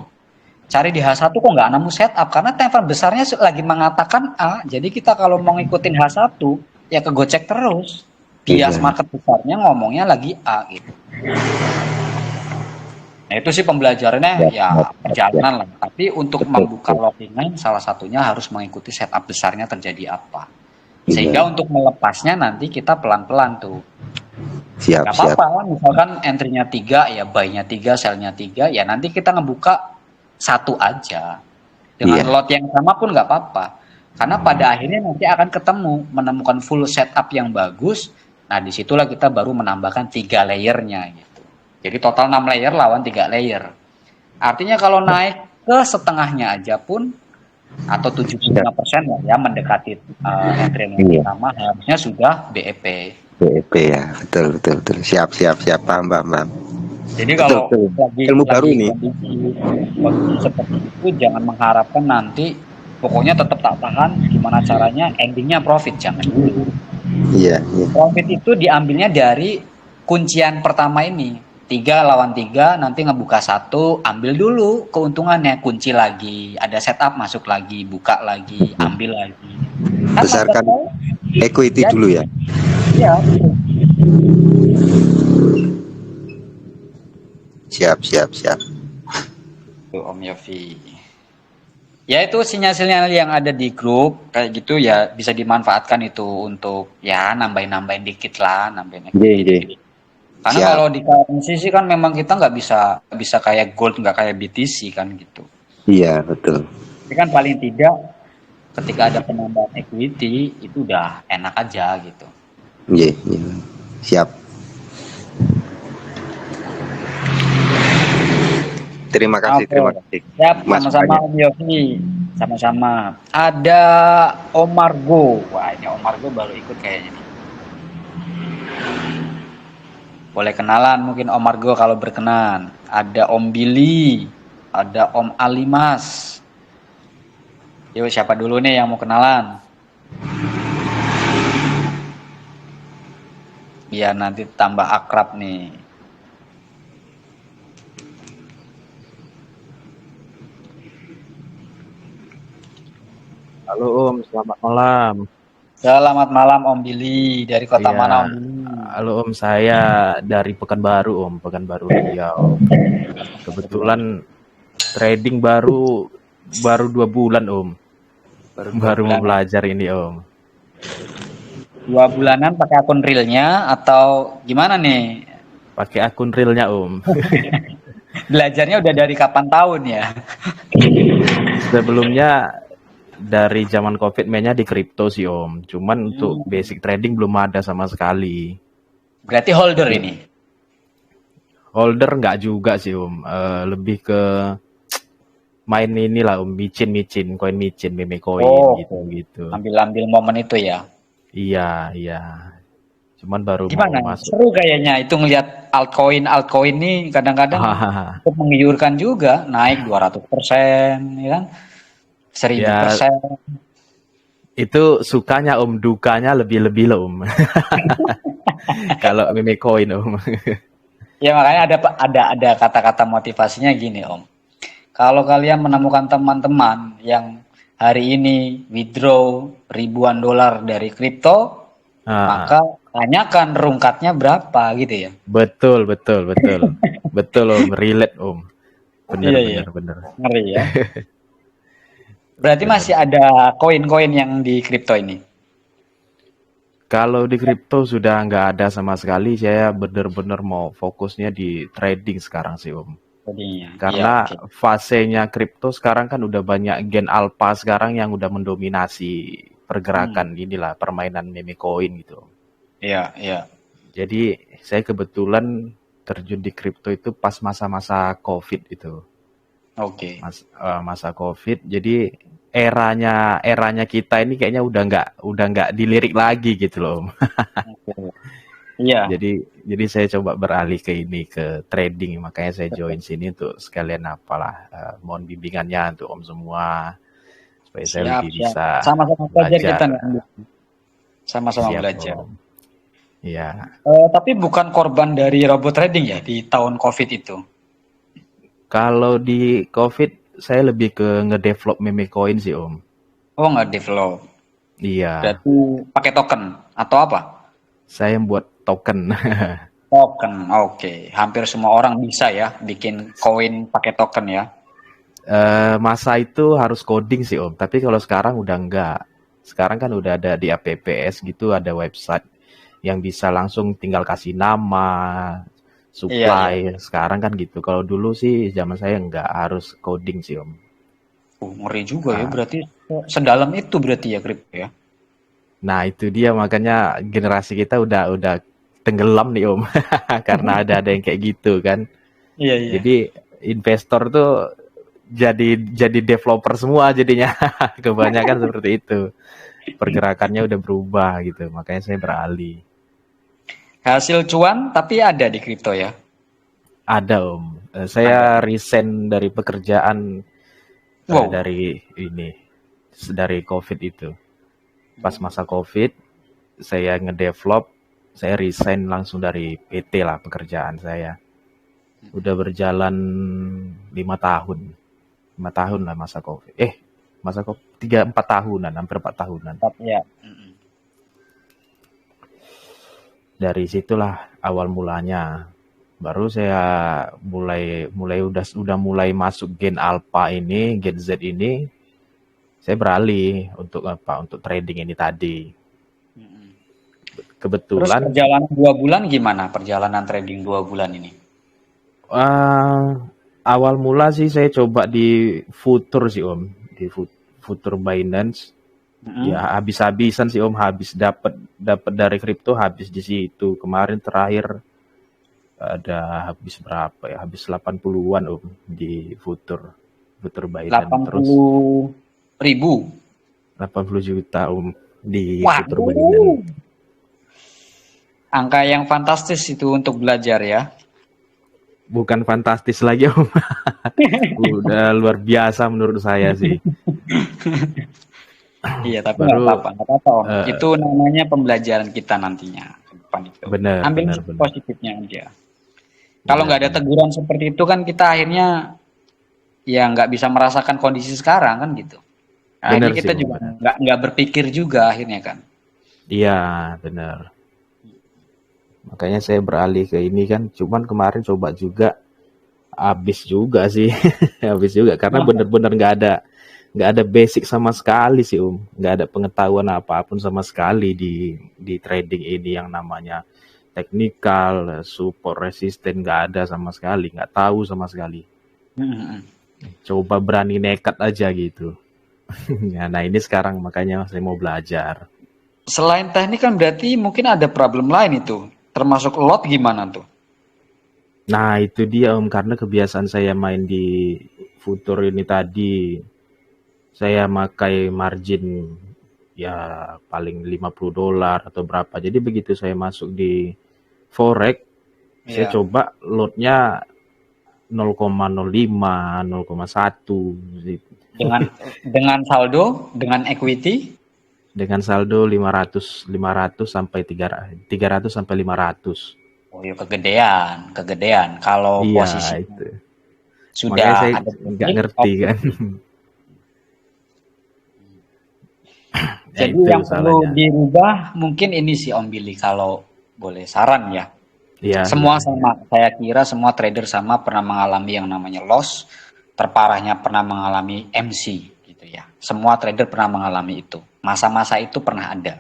Cari di H1 kok nggak nemu setup karena time frame besarnya lagi mengatakan A. Jadi kita kalau mau ngikutin H1 ya kegocek terus. Bias Iya. market besarnya ngomongnya lagi A gitu. Nah itu sih pembelajarannya ya perjalanan lah. Tapi untuk membuka lockingan salah satunya harus mengikuti setup besarnya terjadi apa. Sehingga untuk melepasnya nanti kita pelan-pelan tuh. Siap, Gak siap. apa-apa, misalkan entry-nya 3, ya buy-nya 3, sell-nya 3, ya nanti kita ngebuka 1 aja. Dengan Iya. lot yang sama pun gak apa-apa. Karena pada akhirnya nanti akan ketemu, menemukan full setup yang bagus, nah disitulah kita baru menambahkan 3 layernya gitu. Jadi total 6 layer lawan 3 layer. Artinya kalau naik ke setengahnya aja pun, atau 75% lah ya, mendekati entry yang pertama, harusnya sudah BEP. BEP ya, betul, betul, betul. Siap, siap, siap. Paham, paham, paham. Jadi Betul, kalau betul. lagi Ilmu baru nih. kondisi seperti itu jangan mengharapkan nanti pokoknya tetap tak tahan gimana caranya endingnya profit, jangan dulu. Iya, iya. Profit itu diambilnya dari kuncian pertama ini 3 lawan 3, nanti ngebuka 1, ambil dulu keuntungannya, kunci lagi, ada setup masuk lagi, buka lagi, ambil lagi. Kan Besarkan equity dulu ya. Iya. Siap, siap, siap. Tuh Om Yofi. Ya itu sinyal-sinyal yang ada di grup kayak gitu ya bisa dimanfaatkan itu untuk ya nambahin dikit lah, nambahin Iya, iya. dikit. Karena Siap. kalau di currency sih kan memang kita nggak bisa kayak gold, nggak kayak BTC kan gitu. Iya, betul. Tapi kan paling tidak ketika ada penambahan equity itu udah enak aja gitu. Iya, iya. Siap. Terima kasih, Oke. terima kasih. Siap, Mas sama-sama banyak. Om Yofi. Sama-sama. Ada Om Margo. Wah, ini Om Margo baru ikut kayaknya nih. Boleh kenalan mungkin Om Margo kalau berkenan. Ada Om Billy, ada Om Alimas. Yuk siapa dulu nih yang mau kenalan? Biar nanti tambah akrab nih. Halo Om, selamat malam. Selamat malam Om Billy. Dari kota Iya. mana Om Billy? Halo Om, saya dari Pekanbaru Om, Pekanbaru Riau. Kebetulan trading baru 2 bulan Om. Baru mau belajar ini Om. 2 bulanan pakai akun realnya atau gimana nih? Pakai akun realnya Om. Belajarnya udah dari kapan tahun ya? Sebelumnya dari zaman COVID mainnya di kripto sih Om. Cuman untuk basic trading belum ada sama sekali. Berarti holder ini? Holder nggak juga sih Om. Lebih ke main inilah Om, micin, koin micin, meme koin Oh, gitu. ambil momen itu ya. Iya. Cuman baru mau Gimana? masuk. Seru kayaknya itu ngelihat altcoin nih kadang-kadang cukup menggiurkan juga, naik 200%, ya kan? Ya 1000%. itu sukanya Om, dukanya lebih-lebih loh Om. Kalau meme coin Om. Ya makanya ada kata-kata motivasinya gini Om. Kalau kalian menemukan teman-teman yang hari ini withdraw ribuan dolar dari kripto, Ah, maka tanyakan rungkatnya berapa gitu ya. betul, betul, betul. Betul Om, relate Om. Bener, Iya iya, bener, bener. ngeri ya. Berarti Bener, masih bener. ada koin-koin yang di kripto ini. Kalau di kripto sudah nggak ada sama sekali, saya bener-bener mau fokusnya di trading sekarang sih Om. Jadinya, iya Karena oke. fasenya kripto sekarang kan udah banyak gen alpha sekarang yang udah mendominasi Hmm, pergerakan inilah permainan meme coin gitu. iya iya. Jadi saya kebetulan terjun di kripto itu pas masa-masa COVID itu. Oke. Masa COVID. Jadi eranya kita ini kayaknya udah nggak dilirik lagi gitu loh Om. Oke. Iya. Jadi saya coba beralih ke ini ke trading, makanya saya join sini untuk sekalian apalah mohon bimbingannya untuk Om semua supaya saya Siap lebih siap. bisa Sama-sama belajar belajar. kita nih. Sama-sama Siap belajar. Om. Iya. Tapi bukan korban dari robot trading ya di tahun COVID itu. Kalau di COVID saya lebih ke ngedevelop meme coin sih Om. Oh nggak develop. Iya, Berarti pakai token atau apa? saya buat token. Token. Oke. Hampir semua orang bisa ya bikin koin pakai token ya. Masa itu harus coding sih Om, tapi kalau sekarang udah enggak. Sekarang kan udah ada di APPS gitu, ada website yang bisa langsung tinggal kasih nama, Iya iya. supply. Sekarang kan gitu. Kalau dulu sih zaman saya enggak harus coding sih Om. Ngeri juga ya. Ah, Berarti sedalam itu berarti ya kripto ya. Nah itu dia makanya generasi kita udah tenggelam nih Om, karena ada yang kayak gitu kan. Iya iya. Jadi investor tuh jadi developer semua jadinya. Kebanyakan seperti itu. Pergerakannya udah berubah gitu. Makanya saya beralih. Hasil cuan tapi ada di kripto ya. Ada Om. Ada. Saya resign dari pekerjaan Wow. dari ini dari COVID itu. Pas masa COVID saya ngedevelop, saya resign langsung dari PT lah pekerjaan saya. Udah berjalan 5 tahun. 5 tahun lah masa COVID. Masa COVID 3-4 tahunan, hampir 4 tahunan. Ya. Mm-mm. Dari situlah awal mulanya. Baru saya mulai udah mulai masuk gen alpha ini, gen Z ini, saya beralih untuk apa? Untuk trading ini tadi. Mm-mm. Terus Kebetulan perjalanan 2 bulan gimana? Perjalanan trading 2 bulan ini? eh, awal mula sih saya coba di futur sih Om, di futur Binance. Mm-mm. Ya habis-habisan sih Om, habis dapat dapat dari kripto habis di situ. Kemarin terakhir ada habis berapa ya? Habis 80-an Om di futur Binance. Terus 80.000. 80 juta Om di futur Waduh, Binance. angka yang fantastis itu untuk belajar ya. Bukan fantastis lagi Om. Udah luar biasa menurut saya sih. Iya, tapi nggak Baru apa-apa, nggak apa-apa Om. eh, Itu namanya pembelajaran kita nantinya ke depan itu. benar Ambil benar sisi benar positifnya aja. Kalau benar nggak ada benar. teguran seperti itu kan kita akhirnya ya nggak bisa merasakan kondisi sekarang kan gitu. Benar Akhirnya sih kita Om, juga benar. nggak berpikir juga akhirnya kan. Iya, benar. Makanya saya beralih ke ini kan. Cuman kemarin coba juga habis juga sih. Habis juga karena benar-benar nggak ada basic sama sekali sih nggak ada pengetahuan apapun sama sekali di trading ini yang namanya teknikal support resisten nggak ada sama sekali nggak tahu sama sekali Mm-mm. coba berani nekat aja gitu. Ya, nah ini sekarang makanya saya mau belajar. Selain teknik kan berarti mungkin ada problem lain itu. Termasuk lot gimana tuh? Nah itu dia karena kebiasaan saya main di futur ini tadi saya pakai margin ya paling $50 atau berapa. Jadi begitu saya masuk di forex, saya Iya. coba lotnya 0,05, 0,1 gitu. Dengan saldo, dengan equity, Dengan saldo 500 sampai 300 sampai 500. oh ya kegedean. Kalau Iya, posisi itu. Makanya sudah saya ada nggak titik, ngerti kan. Ya jadi itu yang perlu salahnya. dirubah mungkin ini sih Om Billy kalau boleh saran ya. Iya, iya, Semua iya. sama, saya kira semua trader sama pernah mengalami yang namanya loss, terparahnya pernah mengalami MC gitu ya. Semua trader pernah mengalami itu. Masa-masa itu pernah ada.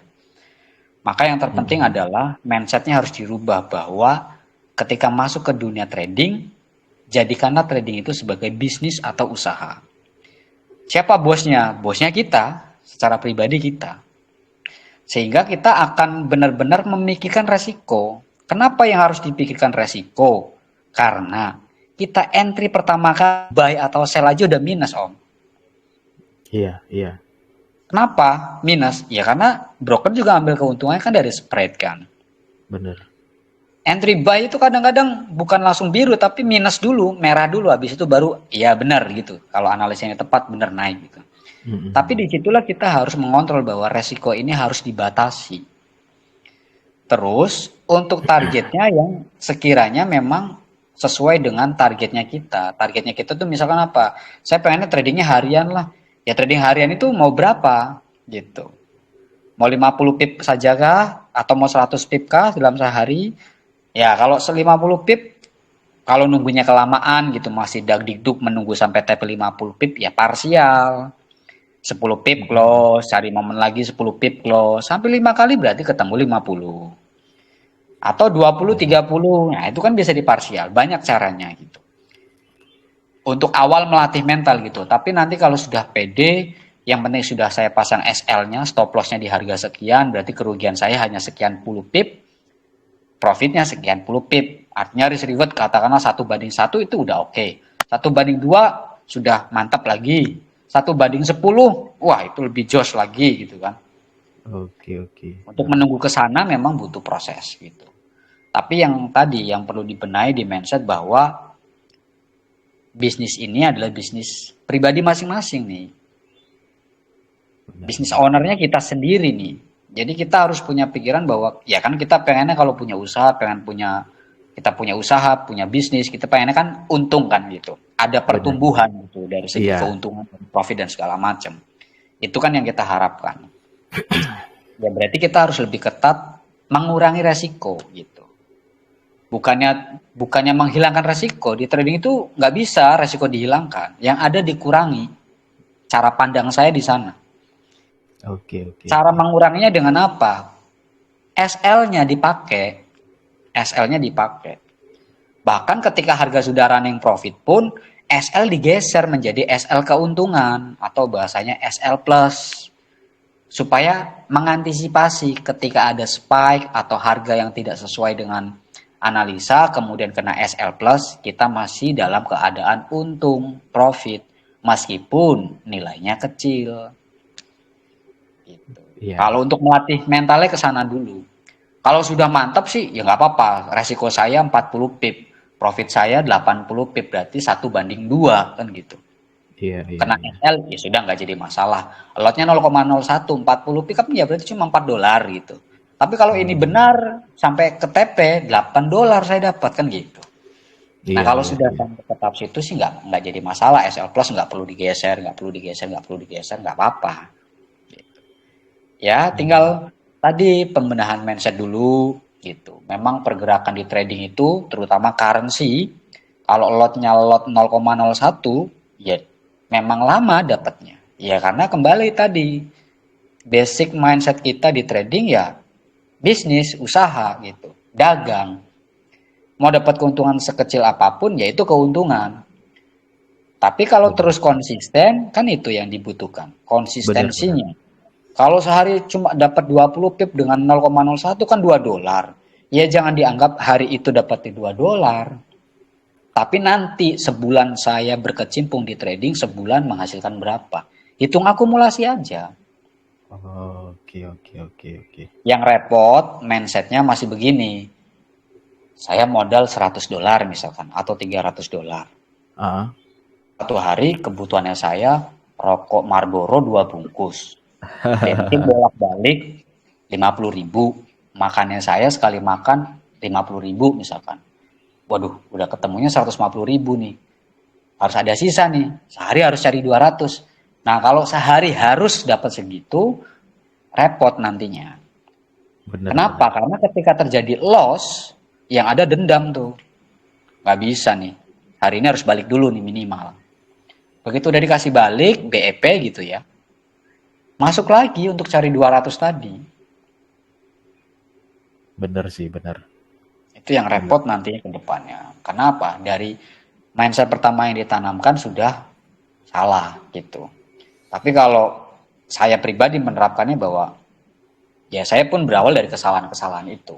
Maka yang terpenting Mm-mm. adalah mindsetnya harus dirubah bahwa ketika masuk ke dunia trading, jadikanlah trading itu sebagai bisnis atau usaha. Siapa bosnya? Bosnya kita, secara pribadi kita. Sehingga kita akan benar-benar memikirkan resiko. Kenapa yang harus dipikirkan resiko? Karena kita entry pertama kali buy atau sell aja udah minus, Om. Iya, iya, Kenapa minus? Ya karena broker juga ambil keuntungannya kan dari spread kan. bener. Entry buy itu kadang-kadang bukan langsung biru tapi minus dulu, merah dulu, habis itu baru ya benar gitu. Kalau analisanya tepat benar naik gitu. Tapi Mm-mm. disitulah kita harus mengontrol bahwa resiko ini harus dibatasi. Terus untuk targetnya yang sekiranya memang sesuai dengan targetnya kita. Targetnya kita tuh misalkan apa? Saya pengennya tradingnya harian lah. Ya trading harian itu mau berapa gitu. Mau 50 pip saja kah? Atau mau 100 pip kah dalam sehari? Ya kalau 50 pip, kalau nunggunya kelamaan gitu masih dagdikduk menunggu sampai TP 50 pip ya parsial. 10 pip Mm-mm. close, cari momen lagi 10 pip close. Sampai 5 kali berarti ketemu 50. Atau 20, Iya, 30. Nah, itu kan bisa diparsial. Banyak caranya gitu. Untuk awal melatih mental gitu. Tapi nanti kalau sudah pede, yang penting sudah saya pasang SL-nya, stop loss-nya di harga sekian, berarti kerugian saya hanya sekian puluh pip, profitnya sekian puluh pip. Artinya risk reward katakanlah 1:1 itu udah oke. 1:2 sudah mantap lagi. 1:10, wah itu lebih jos lagi gitu kan. oke, oke. Untuk menunggu ke sana memang butuh proses gitu. Tapi yang tadi yang perlu dibenahi di mindset bahwa bisnis ini adalah bisnis pribadi masing-masing nih. Benar, Bisnis benar. ownernya kita sendiri nih. Jadi kita harus punya pikiran bahwa ya kan kita pengennya kalau punya usaha, kita punya usaha, punya bisnis, kita pengennya kan untung kan gitu. Ada Benar. pertumbuhan gitu dari segi Iya, keuntungan, profit dan segala macam. Itu kan yang kita harapkan. Ya berarti kita harus lebih ketat mengurangi resiko gitu. Bukannya menghilangkan resiko di trading itu nggak bisa resiko dihilangkan. Yang ada dikurangi. Cara pandang saya di sana. oke, oke, Cara oke. menguranginya dengan apa? SL-nya dipakai. SL-nya dipakai. Bahkan ketika harga sudah running profit pun, SL digeser menjadi SL keuntungan atau bahasanya SL plus. Supaya mengantisipasi ketika ada spike atau harga yang tidak sesuai dengan analisa, kemudian kena SL plus, kita masih dalam keadaan untung, profit, meskipun nilainya kecil. Gitu. Iya, Kalau untuk melatih mentalnya ke sana dulu. Kalau sudah mantap sih ya nggak apa-apa. Resiko saya 40 pip, profit saya 80 pip, berarti 1:2 kan gitu. iya, iya, Kena iya. SL ya sudah nggak jadi masalah. Lotnya 0,01, 40 pip kan ya berarti cuma $4 gitu. Tapi kalau ini Hmm, benar sampai ke TP $8 saya dapat kan gitu. Nah iya, kalau iya, sudah iya. sampai ke tahap situ sih nggak jadi masalah. SL plus nggak perlu digeser, nggak perlu digeser, nggak perlu digeser, nggak apa-apa. Ya, Hmm, tinggal tadi pembenahan mindset dulu gitu. Memang pergerakan di trading itu terutama currency, kalau lotnya lot 0,01 ya memang lama dapatnya. Ya karena kembali tadi basic mindset kita di trading ya bisnis, usaha gitu, dagang. Mau dapat keuntungan sekecil apapun ya itu keuntungan. Tapi kalau benar, terus konsisten kan itu yang dibutuhkan, benar, benar. konsistensinya. Kalau sehari cuma dapat 20 pip dengan 0,01 kan $2. Ya jangan dianggap hari itu dapat $2. Tapi nanti sebulan saya berkecimpung di trading, sebulan menghasilkan berapa. Hitung akumulasi aja. Oke, oke, oke, oke. Yang repot mindsetnya masih begini. Saya modal $100 misalkan atau $300. Ah, Satu hari kebutuhannya saya rokok Marlboro 2 bungkus. Bensin bolak-balik 50.000. Makannya saya sekali makan 50.000 misalkan. Waduh, udah ketemunya 150.000 nih. Harus ada sisa nih. Sehari harus cari 200. Nah, kalau sehari harus dapat segitu, repot nantinya. bener, Kenapa? bener. Karena ketika terjadi loss, yang ada dendam tuh. Nggak bisa nih. Hari ini harus balik dulu nih minimal. Begitu udah dikasih balik, BEP gitu ya. Masuk lagi untuk cari 200 tadi. Bener sih, bener. Itu yang repot nantinya ke depannya. Kenapa? Dari mindset pertama yang ditanamkan sudah salah gitu. Tapi kalau saya pribadi menerapkannya bahwa ya saya pun berawal dari kesalahan-kesalahan itu.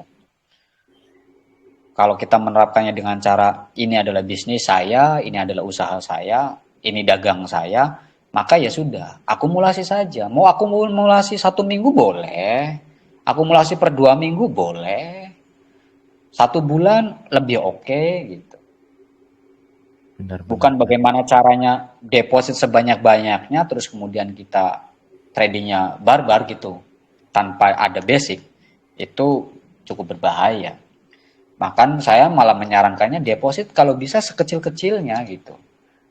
Kalau kita menerapkannya dengan cara ini adalah bisnis saya, ini adalah usaha saya, ini dagang saya, maka ya sudah, akumulasi saja. Mau akumulasi 1 minggu boleh, akumulasi per 2 minggu boleh, 1 bulan lebih oke gitu. Bener, Bukan bener, bener. bagaimana caranya deposit sebanyak-banyaknya, terus kemudian kita tradingnya barbar gitu, tanpa ada basic, itu cukup berbahaya. Bahkan saya malah menyarankannya deposit kalau bisa sekecil-kecilnya gitu.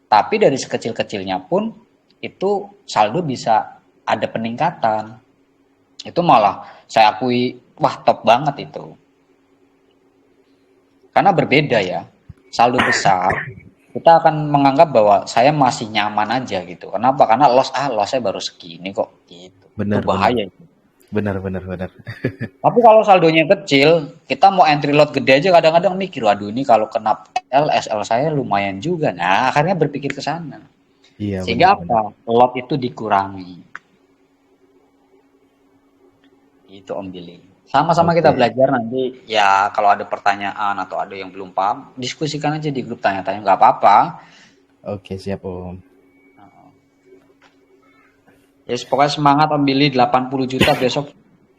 Tapi dari sekecil-kecilnya pun itu saldo bisa ada peningkatan. Itu malah saya akui, wah top banget itu. Karena berbeda ya. Saldo besar, kita akan menganggap bahwa saya masih nyaman aja gitu. Kenapa? Karena lossnya baru segini kok gitu. Itu Bener, bener. bahaya itu. Bener, bener, bener. Tapi kalau saldonya kecil, kita mau entry lot gede aja kadang-kadang mikir, waduh ini kalau kena SL saya lumayan juga. Nah, akhirnya berpikir ke sana. Iya, bener, Sehingga bener. apa? Lot itu dikurangi. Itu Om Billy. Sama-sama kita Oke, belajar nanti ya kalau ada pertanyaan atau ada yang belum paham, diskusikan aja di grup tanya-tanya, nggak apa-apa. oke, siap Om. Ya pokoknya semangat Om Billy, 80 juta besok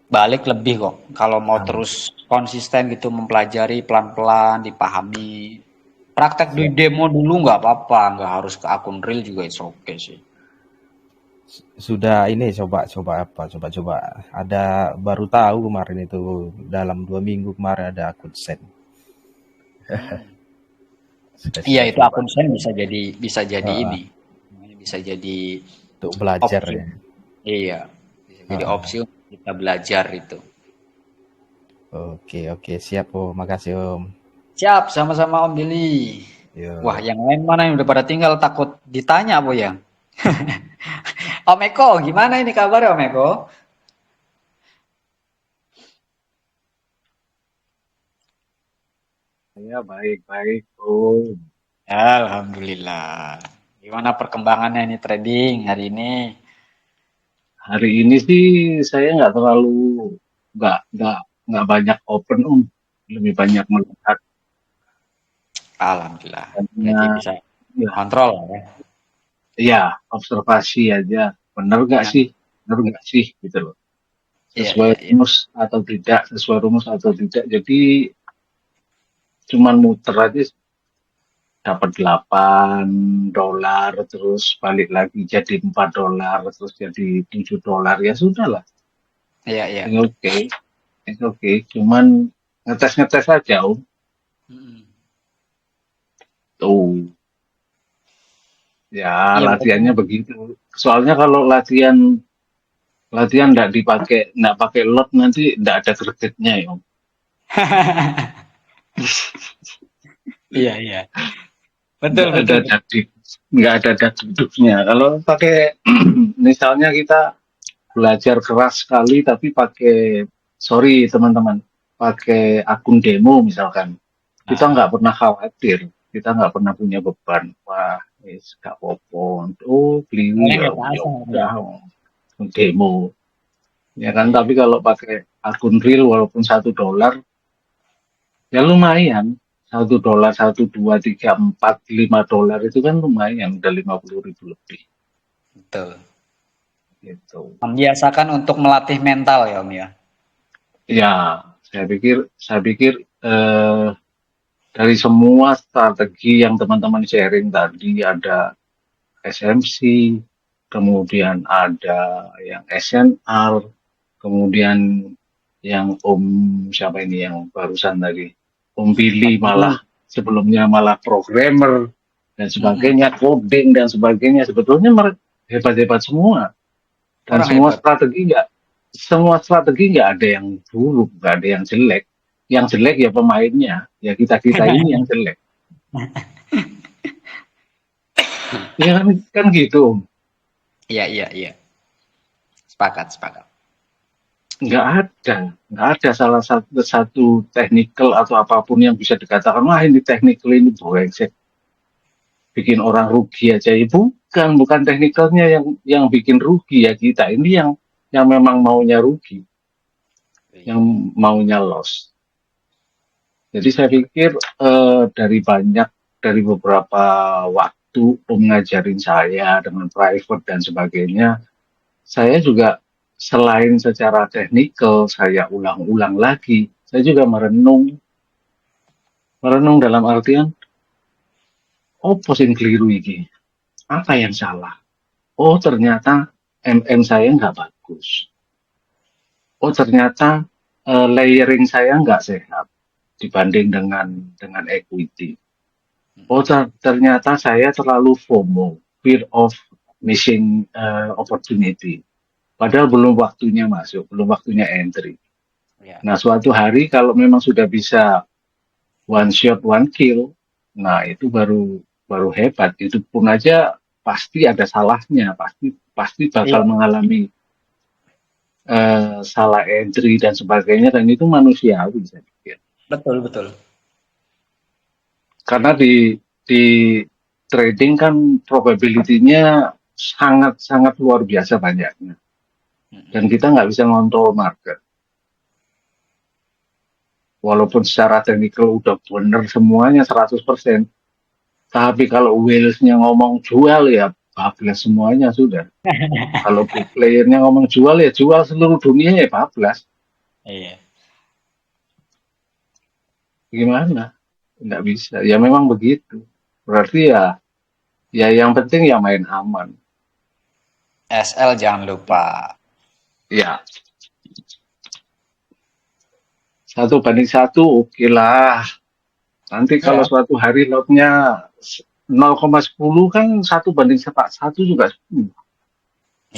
balik lebih kok. Kalau mau Amin. terus konsisten gitu mempelajari pelan-pelan, dipahami. Praktek di Siap. demo dulu nggak apa-apa, nggak harus ke akun real juga it's okay sih. Sudah ini coba ada baru tahu kemarin itu dalam 2 minggu kemarin ada akun sen Iya sudah itu coba akun sen bisa jadi Heeh, ini, bisa jadi untuk belajar opsi. ya. Iya, bisa jadi Heeh. opsi untuk kita belajar itu. Oke, oke, siap Om, makasih Om. Siap, sama-sama Om Billy. Wah, Yo. yang lain mana yang udah pada tinggal takut ditanya apa ya? Om Eko, gimana ini kabar Om Eko? Saya baik-baik, Om. Alhamdulillah. Gimana perkembangannya ini trading hari ini? Hari ini sih saya nggak banyak open, Om. Lebih banyak melihat Alhamdulillah. Berarti karena bisa ya, kontrol ya. ya observasi aja. Nah, Bener nggak sih, gitu loh. iya, Sesuai iya, iya. rumus atau tidak. Jadi cuman muter aja dapat $8, terus balik lagi jadi $4, terus jadi $7. Ya sudah lah. Iya, iya. It's okay. It's okay. Cuman ngetes-ngetes aja, Om. Mm-mm. Tuh. Ya, Iya, latihannya betul. begitu. Soalnya kalau latihan latihan nggak pakai lot nanti nggak ada gregetnya ya, Om. Iya, iya. Betul, Nggak ada betul, betul. dakdik, nggak ada dakdikduknya. Kalau pakai misalnya kita belajar keras sekali tapi sorry teman-teman, pakai akun demo misalkan, kita Nah, nggak pernah khawatir, kita nggak pernah punya beban. Wah, nggak apa-apa. Oh, beli soalnya ya nggak terasa udah ya. demo. Ya kan, Iya, tapi kalau pakai akun real walaupun $1, ya lumayan. $1, 1, 2, 3, 4, $5 itu kan lumayan, udah 50.000 lebih. betul. Gitu. Membiasakan untuk melatih mental ya Om ya. Ya, saya pikir dari semua strategi yang teman-teman sharing tadi, ada SMC, kemudian ada yang SNR, kemudian yang Om siapa ini yang barusan tadi, Om Billy malah sebelumnya malah programmer dan sebagainya, coding dan sebagainya. Sebetulnya mereka hebat-hebat semua, dan Orang semua hebat. strategi nggak ada yang buruk, nggak ada yang jelek. Yang jelek ya pemainnya, ya kita ini yang jelek. Ya kan gitu. Iya. Sepakat. Nggak ada salah satu technical atau apapun yang bisa dikatakan wah ini technical ini brengsek, bikin orang rugi aja. Ya, bukan technicalnya yang bikin rugi, ya kita ini yang memang maunya rugi, yang maunya loss. Jadi saya pikir dari beberapa waktu Om ngajarin saya dengan private dan sebagainya, saya juga selain secara teknikal saya ulang-ulang lagi, saya juga merenung dalam artian apa sing keliru iki? Apa yang salah? Oh ternyata MM saya nggak bagus. Oh ternyata layering saya nggak sehat dibanding dengan equity. Oh ternyata saya terlalu FOMO, fear of missing opportunity. Padahal belum waktunya masuk, belum waktunya entry. Ya. Nah, suatu hari kalau memang sudah bisa one shot, one kill, nah itu baru hebat. Itu pun aja pasti ada salahnya, pasti bakal Iya. mengalami salah entry dan sebagainya, dan itu manusiawi saya pikir. Betul. Karena di trading kan probability-nya sangat luar biasa banyaknya. Dan kita nggak bisa ngontrol market. Walaupun secara teknikal udah bener semuanya 100%. Tapi kalau whales-nya ngomong jual ya bablas semuanya sudah. Kalau big player-nya ngomong jual ya jual seluruh dunia ya bablas. Iya. Gimana? Nggak bisa. Ya memang begitu. Berarti ya yang penting ya main aman. SL jangan lupa. Ya. 1:1 oke lah. Nanti kalau suatu hari lotnya 0,10 kan 1:1 juga 10.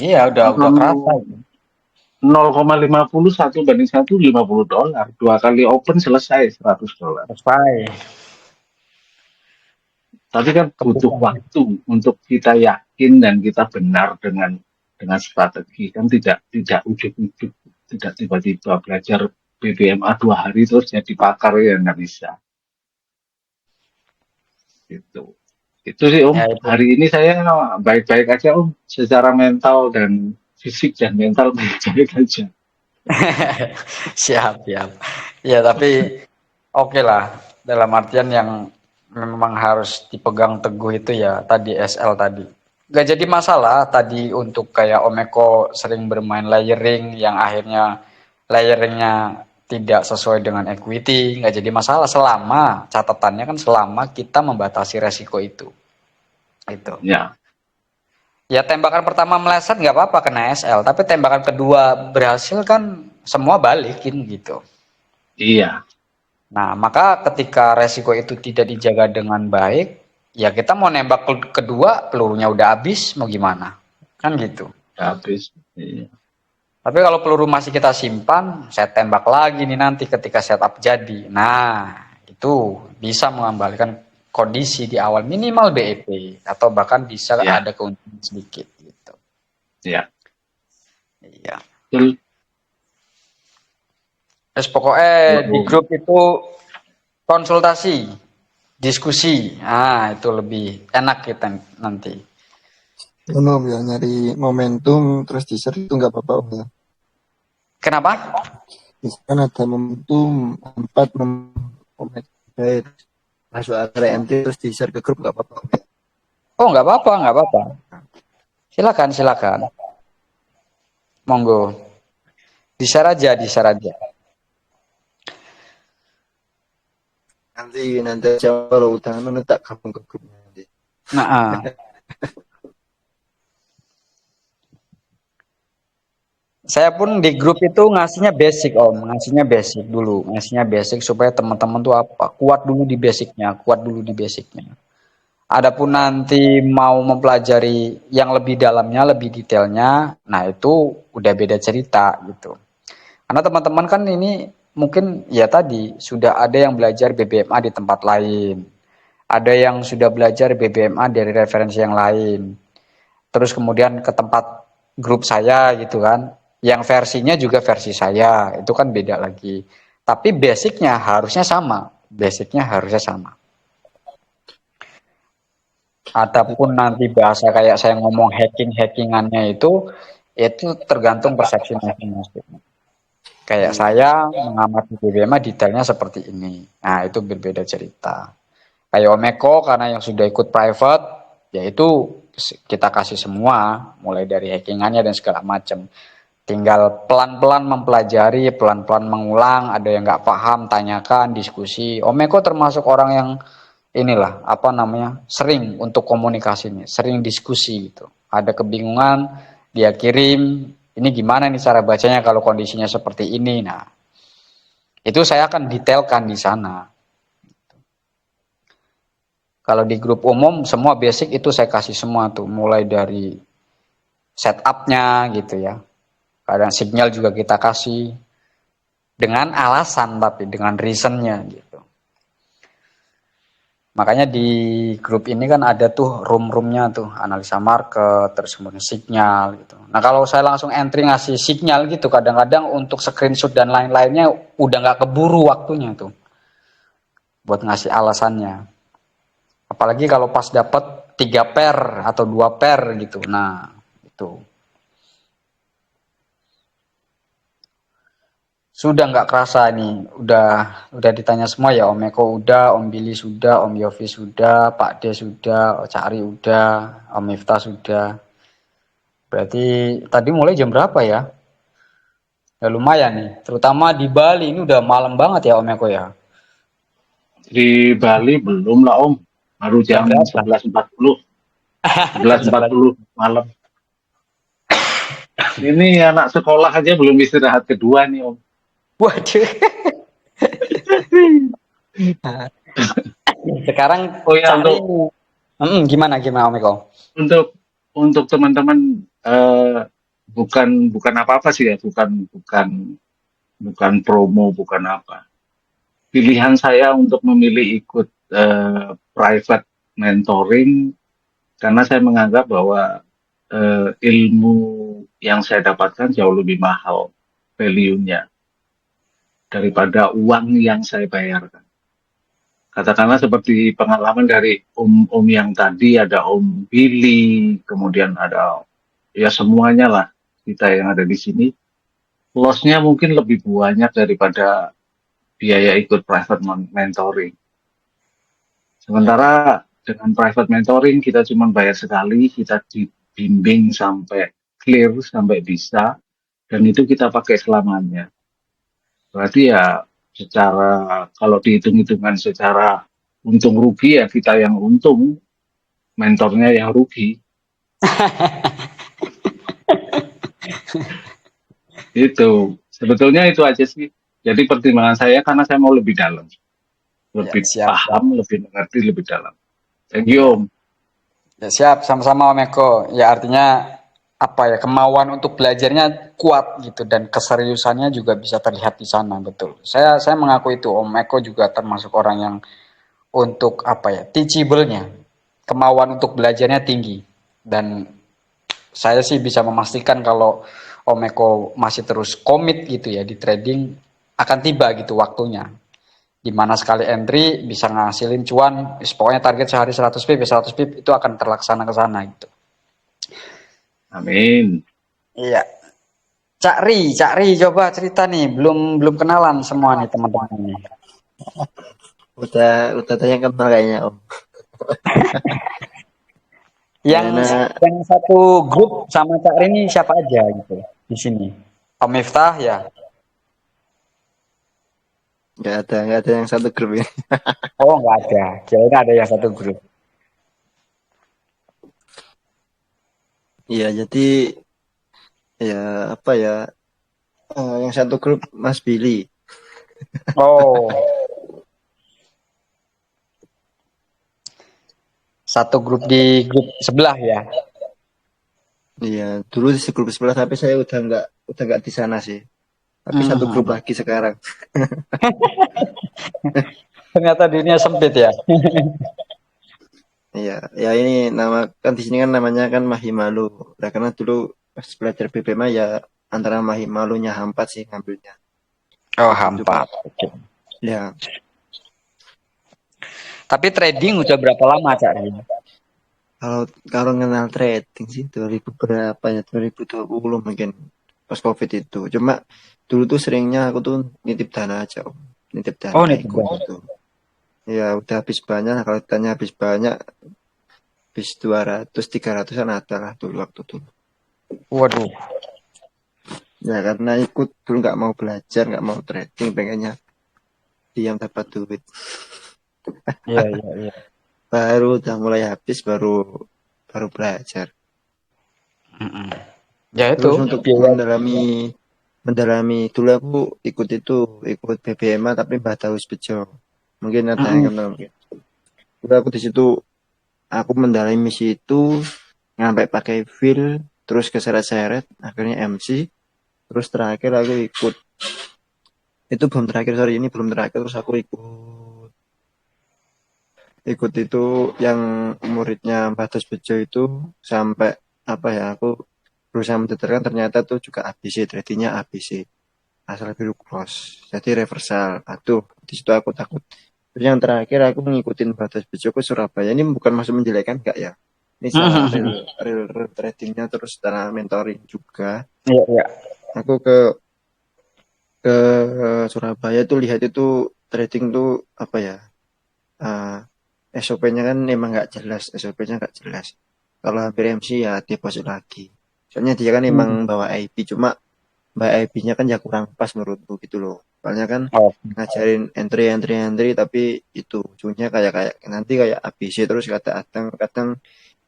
Iya, udah kerasa. 0,50 1:1 $50. 2 kali open selesai $100. Selesai. Tapi kan butuh waktu untuk kita yakin dan kita benar dengan strategi, kan tidak ujuk-ujuk, tidak tiba-tiba belajar BBMA 2 hari terus jadi pakar, ya nggak bisa. Itu sih Om. Ya, itu. Hari ini saya baik-baik aja Om, secara mental dan fisik dan mental baik-baik aja. Siap. Ya, tapi oke lah. Dalam artian yang memang harus dipegang teguh itu ya tadi SL tadi. Gak jadi masalah tadi untuk kayak Omeko sering bermain layering yang akhirnya layeringnya tidak sesuai dengan equity. Gak jadi masalah selama catatannya kan selama kita membatasi resiko itu. Itu. Ya tembakan pertama meleset nggak apa-apa kena SL, tapi tembakan kedua berhasil kan semua balikin gitu. Iya. Nah, maka ketika resiko itu tidak dijaga dengan baik, ya kita mau nembak kedua, pelurunya udah habis, mau gimana? Kan gitu. Habis. Iya. Tapi kalau peluru masih kita simpan, saya tembak lagi nih nanti ketika setup jadi. Nah, itu bisa mengembalikan kondisi di awal minimal BEP atau bahkan bisa ada keuntungan sedikit gitu. Iya. Terus pokoknya di grup itu konsultasi, diskusi, itu lebih enak kita nanti. Om ya nyari momentum terus di share itu nggak apa-apa Om ya. Kenapa? Misalkan ada momentum 4 momentum masuk area MT terus di share ke grup nggak apa-apa Om ya. Oh nggak apa-apa. Silakan. Monggo. Di-share aja, di-share aja. Nanti aja kalau udah tak gabung ke grupnya nanti. Nah, saya pun di grup itu ngasihnya basic Om, ngasihnya basic dulu, ngasihnya basic supaya teman-teman tuh apa, kuat dulu di basicnya, kuat dulu di basicnya. Adapun nanti mau mempelajari yang lebih dalamnya, lebih detailnya, nah itu udah beda cerita gitu. Karena teman-teman kan ini mungkin ya tadi sudah ada yang belajar BBMA di tempat lain, ada yang sudah belajar BBMA dari referensi yang lain, terus kemudian ke tempat grup saya gitu kan, yang versinya juga versi saya, itu kan beda lagi. Tapi basicnya harusnya sama, basicnya harusnya sama. Ataupun nanti bahasa kayak saya ngomong hackingannya itu tergantung persepsi masing-masing. Kayak saya mengamati BBMA detailnya seperti ini. Nah itu berbeda cerita. Kayak Omeko karena yang sudah ikut private, yaitu kita kasih semua, mulai dari hackingannya dan segala macam. Tinggal pelan-pelan mempelajari, pelan-pelan mengulang, ada yang nggak paham, tanyakan, diskusi. Omeko termasuk orang yang inilah, apa namanya, sering untuk komunikasi nih, sering diskusi gitu. Ada kebingungan, dia kirim, ini gimana nih cara bacanya kalau kondisinya seperti ini. Nah, itu saya akan detailkan di sana. Kalau di grup umum semua basic itu saya kasih semua tuh, mulai dari setupnya gitu ya. Kadang sinyal juga kita kasih dengan alasan tapi dengan reasonnya gitu. Makanya di grup ini kan ada tuh room-roomnya tuh, analisa market, terus kemudian sinyal gitu. Nah kalau saya langsung entry ngasih sinyal gitu, kadang-kadang untuk screenshot dan lain-lainnya udah nggak keburu waktunya tuh buat ngasih alasannya. Apalagi kalau pas dapat 3 pair atau 2 pair gitu. Nah itu sudah nggak kerasa nih, udah ditanya semua ya, Om Eko udah, Om Billy sudah, Om Yofi sudah, Pak D sudah, Cak Ari udah, Om Miftah sudah. Berarti tadi mulai jam berapa ya? Ya lumayan nih, terutama di Bali ini udah malam banget ya Om Eko ya. Di Bali belum lah Om, baru Jam jam berapa? 11.40, Jam 11. 11.40 malam. Ini anak sekolah aja belum istirahat kedua nih Om. Waduh. Sekarang Oh ya, cari gimana Om Eko? untuk teman-teman bukan apa-apa sih ya, bukan promo, bukan apa. Pilihan saya untuk memilih ikut private mentoring karena saya menganggap bahwa ilmu yang saya dapatkan jauh lebih mahal value-nya daripada uang yang saya bayarkan. Katakanlah seperti pengalaman dari om yang tadi, ada Om Billy, kemudian ada ya semuanya lah kita yang ada di sini. Loss-nya mungkin lebih banyak daripada biaya ikut private mentoring. Sementara dengan private mentoring kita cuma bayar sekali, kita dibimbing sampai clear, sampai bisa, dan itu kita pakai selamanya. Berarti ya secara, kalau dihitung-hitungan secara untung rugi ya kita yang untung, mentornya yang rugi. Itu sebetulnya itu aja sih. Jadi pertimbangan saya karena saya mau lebih dalam, lebih Ya, siap. paham, lebih mengerti, lebih dalam. Thank you Om. Ya siap, sama-sama Om Eko. Ya artinya apa ya, kemauan untuk belajarnya kuat gitu dan keseriusannya juga bisa terlihat di sana, betul. Saya mengaku itu, Om Eko juga termasuk orang yang untuk apa ya, teachable-nya, kemauan untuk belajarnya tinggi. Dan saya sih bisa memastikan kalau Om Eko masih terus komit gitu ya di trading, akan tiba gitu waktunya. Dimana sekali entry bisa ngasilin cuan, pokoknya target sehari 100 pip, 100 pip itu akan terlaksana ke sana gitu. Amin. Iya. Cak Ri coba cerita nih, belum kenalan semua nih teman-teman ini. Udah tanya kenal kayaknya Om. Yang satu grup sama Cak Ri ini siapa aja gitu. di sini. Om Miftah ya. Nggak ada yang satu grup ini. Oh, nggak ada. Kirain ada yang satu grup. Iya, jadi ya apa ya, yang satu grup Mas Billy. Oh, satu grup di grup sebelah ya. Iya, dulu di grup sebelah tapi saya udah nggak di sana sih. Tapi satu grup lagi sekarang. Ternyata dunia sempit ya. Iya, ya ini nama kan di sini kan namanya kan Mahimalu. Nah, karena dulu pas belajar BPMA ya antara Mahimalunya Hampat sih ngambilnya. Oh, Itu hampa. Oke. ya Tapi trading udah berapa lama, Cak? kalau kalau kenal trading sih 2000 berapa ya 2020 mungkin pas COVID itu. Cuma dulu tuh seringnya aku tuh nitip dana aja, Om. Nitip Oh, dana nih ikut Bang. gitu. Ya udah habis banyak, kalau ditanya habis banyak, habis 200 300-an ada lah dulu waktu dulu. Waduh. Ya karena ikut dulu nggak mau belajar, nggak mau trading, pengennya diam dapat duit. Iya, iya, iya. Baru udah mulai habis baru baru belajar. Mm-mm. Ya itu, Terus untuk biaya. mendalami dulu aku ikut BBMA tapi Mbah Daus Bejo. Mungkin ada yang Mm-mm. kenal mungkin. Dulu aku di situ aku mendalami misi itu sampai pakai feel terus keseret-seret akhirnya MC terus terakhir aku ikut itu belum terakhir sorry ini belum terakhir terus aku ikut itu yang muridnya Mbah Daus Bejo itu sampai apa ya aku berusaha mendeterkan ternyata tuh juga ABC tradingnya ABC asal biru cross jadi reversal aduh di situ aku takut terus yang terakhir aku ngikutin Batas Bejo ke Surabaya ini bukan maksud menjelekkan enggak ya ini secara real tradingnya terus secara mentoring juga Iya, iya. aku ke Surabaya tuh lihat itu trading tuh apa ya SOP-nya kan emang nggak jelas SOP-nya nggak jelas kalau hampir MC ya deposit lagi soalnya dia kan emang bawa IP cuma Mbak IP-nya kan ya kurang pas menurutku gitu loh. Soalnya kan Oh, ngajarin entry tapi itu ujungnya kayak kayak nanti kayak ABC terus kata kadang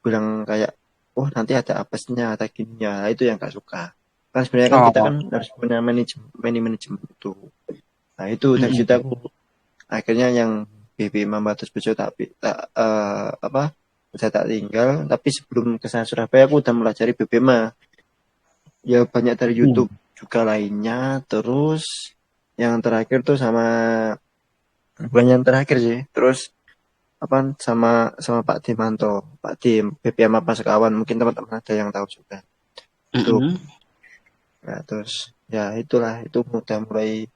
bilang kayak oh nanti ada apesnya ada gininya nah, itu yang gak suka. Kan sebenarnya kan kita oh. kan harus punya manajemen itu. Nah itu dari situ Mm-mm. aku akhirnya yang BB Mambatus Bejo apa udah tak tinggal tapi sebelum ke sana Surabaya aku udah pelajari BBMA ya banyak dari YouTube juga lainnya terus yang terakhir tuh sama bukan yang terakhir sih terus apa sama sama Pak Dimanto Pak Dim BPM apa sekawan mungkin teman-teman ada yang tahu juga itu Mm-mm. ya terus ya itulah itu udah mulai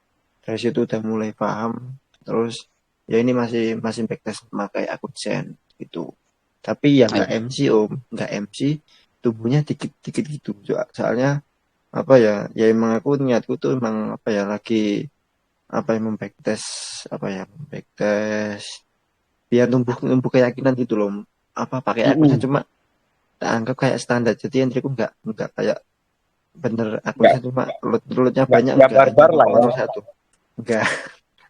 dari situ udah mulai paham terus ya ini masih masih backtest memakai akun Zen gitu tapi ya nggak Iya. MC om nggak MC tubuhnya dikit-dikit gitu soalnya apa ya ya emang aku niatku tuh emang apa ya lagi apa yang apa ya membacktest biar tumbuh tumbuh keyakinan gitu loh apa pakai akunnya Mm-mm. cuma tak anggap kayak standar jadi entryku nggak kayak bener Nggak, akunnya cuma lutnya nggak, banyak nggak enggak barbar lah ya. nomor satu enggak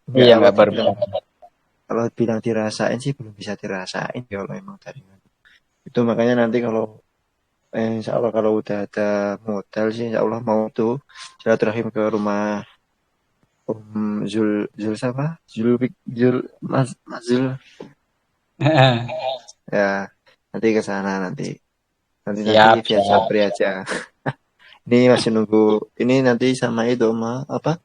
enggak Iya, kalau nggak dibilang barbar. kalau bilang dirasain sih belum bisa dirasain ya kalau emang dari itu makanya nanti kalau insya Allah kalau udah ada modal sih insya Allah mau tuh silaturahim ke rumah Om Zul siapa? Mas Zul ya nanti ke sana nanti Siap, via siap. Japri aja. Ini masih nunggu ini nanti sama itu apa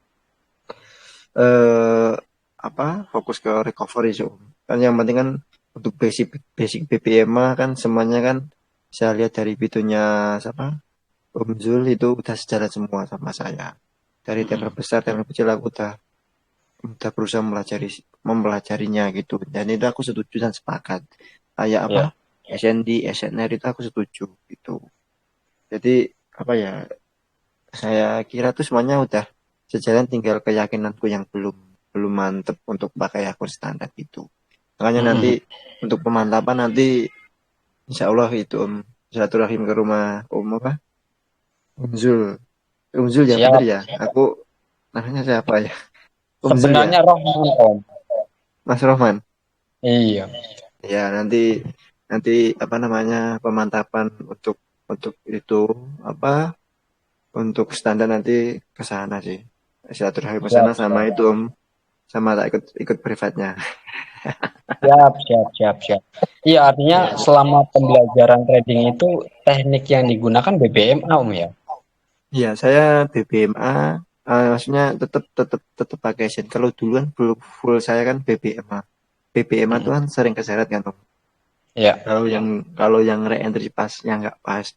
eh apa fokus ke recovery so. Kan yang penting kan untuk basic basic BPM kan semuanya kan saya lihat dari videonya siapa Om Zul itu udah sejalan semua sama saya. Dari tenor besar tenor kecil aku udah berusaha mempelajarinya gitu dan itu aku setuju dan sepakat kayak apa Ya. SND SNR itu aku setuju gitu jadi apa ya saya kira tuh semuanya udah sejalan tinggal keyakinanku yang belum belum mantep untuk pakai akun standar itu makanya nanti Mm-mm. untuk pemantapan nanti insya Allah itu Om silaturahim ke rumah Om apa Om Zul Om Zul ya, Siap. bener ya. Aku namanya siapa ya? Om Zul ya, Sebenarnya Rohman Om. Mas Rohman. Iya. Ya, nanti nanti apa namanya pemantapan untuk itu apa untuk standar nanti ke sana sih. Silaturahmi ke Siap, sana siap. sama itu Om, sama tak ikut privatnya. Siap, siap, siap, siap. Iya, artinya Ya, selama pembelajaran trading itu teknik yang digunakan BBMA Om ya. ya saya BBMA, maksudnya tetap tetap tetap pakai sen. Kalau duluan belum full saya kan BBMA. BBMA tuh kan sering keseret kan Om. Iya. Kalau yang re-entry pas yang nggak pas.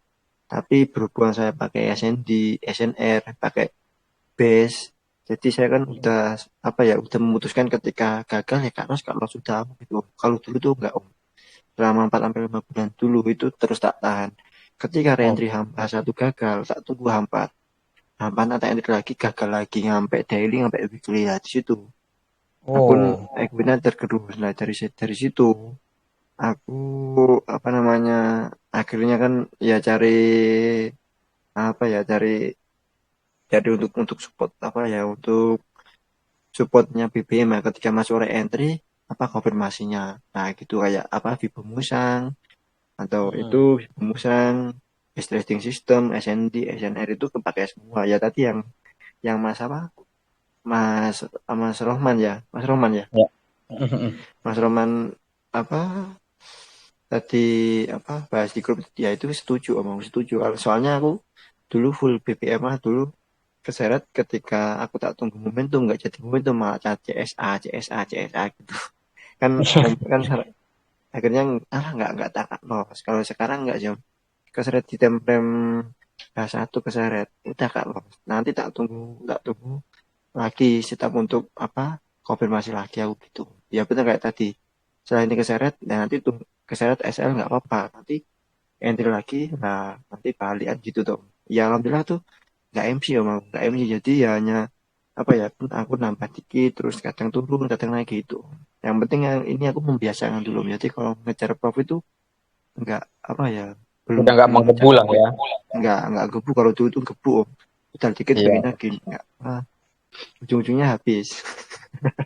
Tapi berhubung saya pakai SND, SNR, pakai base, jadi saya kan udah apa ya udah memutuskan ketika gagal ya kalau sudah gitu. Kalau dulu tuh nggak Om. Selama 4 sampai 5 bulan dulu itu terus tak tahan. Ketika Oh. re-entry hampa satu gagal, tak tunggu hampa. Hampa tak entry lagi gagal lagi sampai daily sampai weekly ya di situ. Akun Oh. equity tergerus. Nah dari situ aku apa namanya akhirnya kan ya cari untuk support apa ya untuk supportnya BBM ya ketika masuk re-entry apa konfirmasinya nah gitu kayak apa Vibo Musang atau itu Vibo Musang base trading system SND SNR itu kepakai semua ya tadi yang mas apa Mas Rohman ya Mas Rohman ya Ya. Mas Rohman apa tadi apa bahas di grup ya itu setuju omong setuju soalnya aku dulu full BPMA dulu keseret ketika aku tak tunggu momentum nggak jadi momentum malah cat CSA gitu kan akhirnya nggak tak lolos kalau sekarang nggak jauh keseret di templem satu keseret udah kak lolos nanti tak tunggu lagi setup untuk apa konfirmasi lagi aku gitu ya benar kayak tadi selain ini keseret dan nanti tuh keseret SL nggak apa-apa nanti entry lagi nah nanti balikan gitu tuh ya alhamdulillah tuh nggak MC ya mau nggak MC jadi ya hanya apa ya aku nambah dikit terus kadang turun kadang naik gitu yang penting yang ini aku membiasakan dulu jadi kalau ngejar profit itu nggak apa ya belum Udah nggak belum ngejar menggebu lah ya. nggak gebu kalau dulu tuh gebu Om. Udah dikit Iya, pengennya gini nggak ujung-ujungnya habis.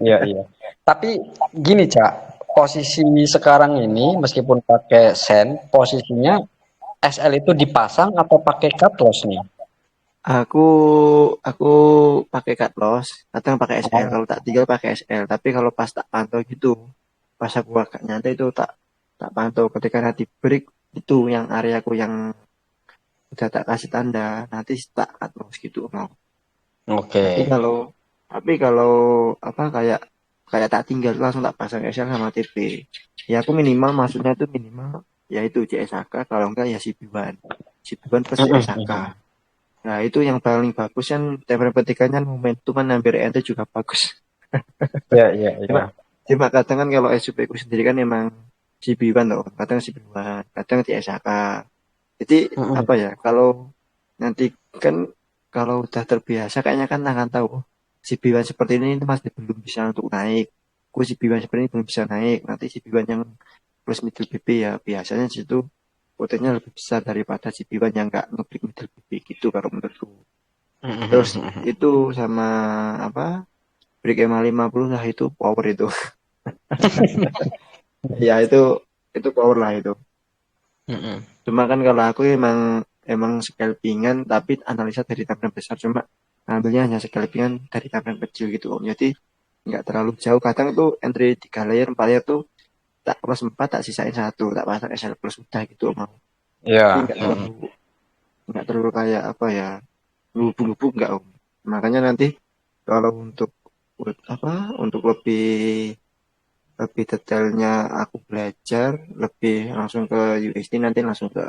iya, iya. Tapi gini, Cak, posisi sekarang ini meskipun pakai sen, posisinya SL itu dipasang atau pakai cut loss nih? Aku aku pakai cut loss, kadang pakai SL. Oh, Kalau tak tinggal pakai SL. Tapi kalau pas tak pantau gitu, pas aku agak nyantai itu tak tak pantau. Ketika nanti break itu yang areaku yang udah tak kasih tanda, nanti tak cut loss gitu mau. oke. Tapi kalau tapi kalau apa kayak kayak tak tinggal langsung tak pasang SL sama TP. Ya aku minimal maksudnya itu minimal yaitu CSAK kalau enggak ya CB1. CB1 plus CSAK. Nah, itu yang paling bagus kan template petikannya momentum kan hampir ente juga bagus. Iya, iya, iya. Cuma cuma kadang kan kalau SUP ku sendiri kan emang CB1 loh, kadang CB1, kadang di SAK. Jadi apa ya, kalau nanti kan kalau udah terbiasa kayaknya kan akan tahu oh, CB1 seperti ini itu masih belum bisa untuk naik. Ku CB1 seperti ini belum bisa naik. Nanti CB1 yang plus middle BP ya biasanya situ potensinya lebih besar daripada CB1 yang nggak ngebreak middle BP gitu kalau menurutku. Terus itu sama apa? Break EMA 50 lah itu power itu. Ya itu power lah itu. Cuma kan kalau aku emang scalpingan tapi analisa dari timeline besar cuma ambilnya hanya scalpingan dari timeline kecil gitu Om. Jadi nggak terlalu jauh. Kadang tuh entry 3 layer, 4 layer tuh tak plus 4 tak sisain satu, tak pasang SL plus udah gitu Om. Jadi Iya. nggak terlalu kayak apa ya lubung-lubung nggak Om. Makanya nanti kalau untuk lebih lebih detailnya aku belajar lebih langsung ke USD nanti langsung ke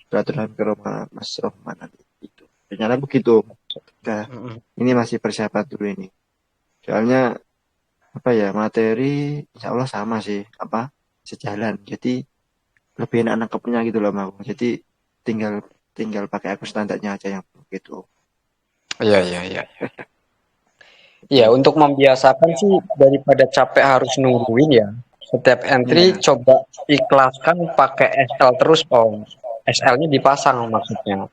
peraturan ke rumah Mas Rohman nanti itu rencana begitu nah ini masih persiapan dulu ini soalnya apa ya materi insya Allah sama sih apa sejalan jadi lebih enak nangkepnya gitu loh mau jadi tinggal tinggal pakai aku standarnya aja yang gitu Iya, iya, iya. Iya, untuk membiasakan sih daripada capek harus nungguin ya. Setiap entry iya coba ikhlaskan pakai SL terus, Om. SL-nya dipasang maksudnya.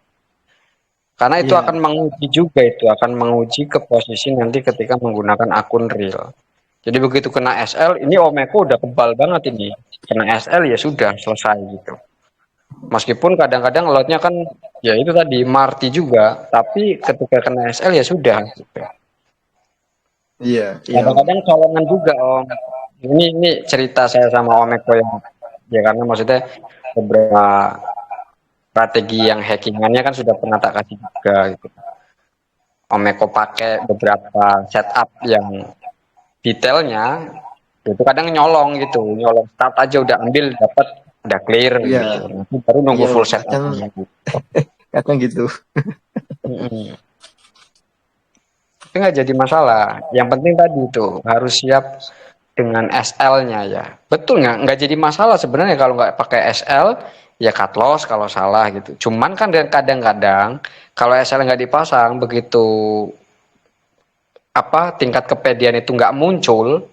Karena itu Iya, akan menguji juga, itu akan menguji ke posisi nanti ketika menggunakan akun real. Jadi begitu kena SL, ini Omeko udah kebal banget ini. Kena SL ya sudah selesai gitu. Meskipun kadang-kadang lotnya kan ya itu tadi Marti juga, tapi ketika kena SL ya sudah gitu. iya, iya Om. Kadang-kadang colongan juga Om. Ini cerita saya sama Omeko yang ya karena maksudnya beberapa strategi yang hackingannya kan sudah pernah tak kasih juga gitu. Omeko pakai beberapa setup yang detailnya itu kadang nyolong gitu, nyolong start aja udah ambil dapat udah clear Iya, gitu. Nanti baru nunggu iya full Om. setup. Kadang gitu. Mm-mm. Tapi nggak jadi masalah. Yang penting tadi itu harus siap dengan SL-nya ya. Betul nggak jadi masalah sebenarnya kalau nggak pakai SL ya cut loss kalau salah gitu. Cuman kan kadang-kadang kalau SL nggak dipasang begitu apa tingkat kepedean itu nggak muncul,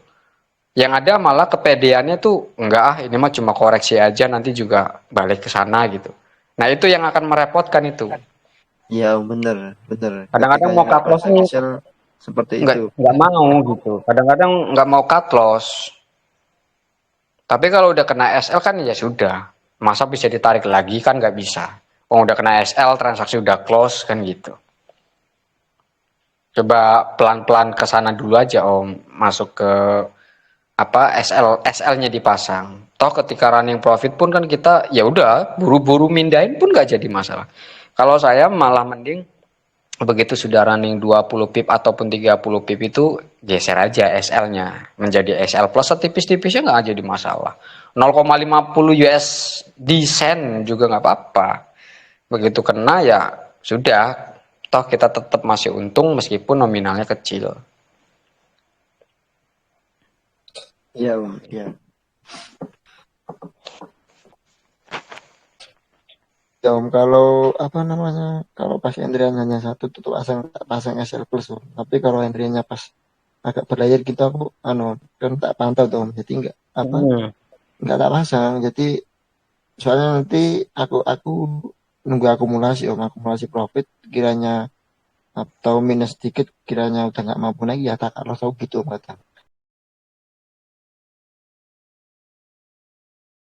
yang ada malah kepedeannya tuh enggak ah ini mah cuma koreksi aja nanti juga balik ke sana gitu. Nah itu yang akan merepotkan itu. Iya Om, bener, bener. Ketika Kadang-kadang mau yang nggak cut loss pasang nih SL seperti nggak itu. nggak mau gitu. Kadang-kadang nggak mau cut loss. Tapi kalau udah kena SL kan ya sudah. Masa bisa ditarik lagi kan nggak bisa. Oh udah kena SL transaksi udah close kan gitu. Coba pelan-pelan ke sana dulu aja Om. Masuk ke apa SL-nya dipasang. Toh ketika running profit pun kan kita ya udah buru-buru mindahin pun nggak jadi masalah. Kalau saya malah mending begitu sudah running 20 pip ataupun 30 pip itu geser aja SL-nya menjadi SL plus setipis-tipisnya nggak jadi masalah. 0,50 USD sen juga nggak apa-apa. Begitu kena ya sudah. Toh kita tetap masih untung meskipun nominalnya kecil. Iya Om, iya. Ya Om, kalau apa namanya, kalau pas Endrian hanya satu tuh pasang pasang SL plus Om. Tapi kalau Endriannya pas agak berlayar gitu aku kan tak pantau tuh Om. Jadi Hmm. nggak tak pasang. Jadi soalnya nanti aku nunggu akumulasi Om, akumulasi profit kiranya atau minus sedikit kiranya udah nggak mampu lagi ya tak loss aku gitu Om kata.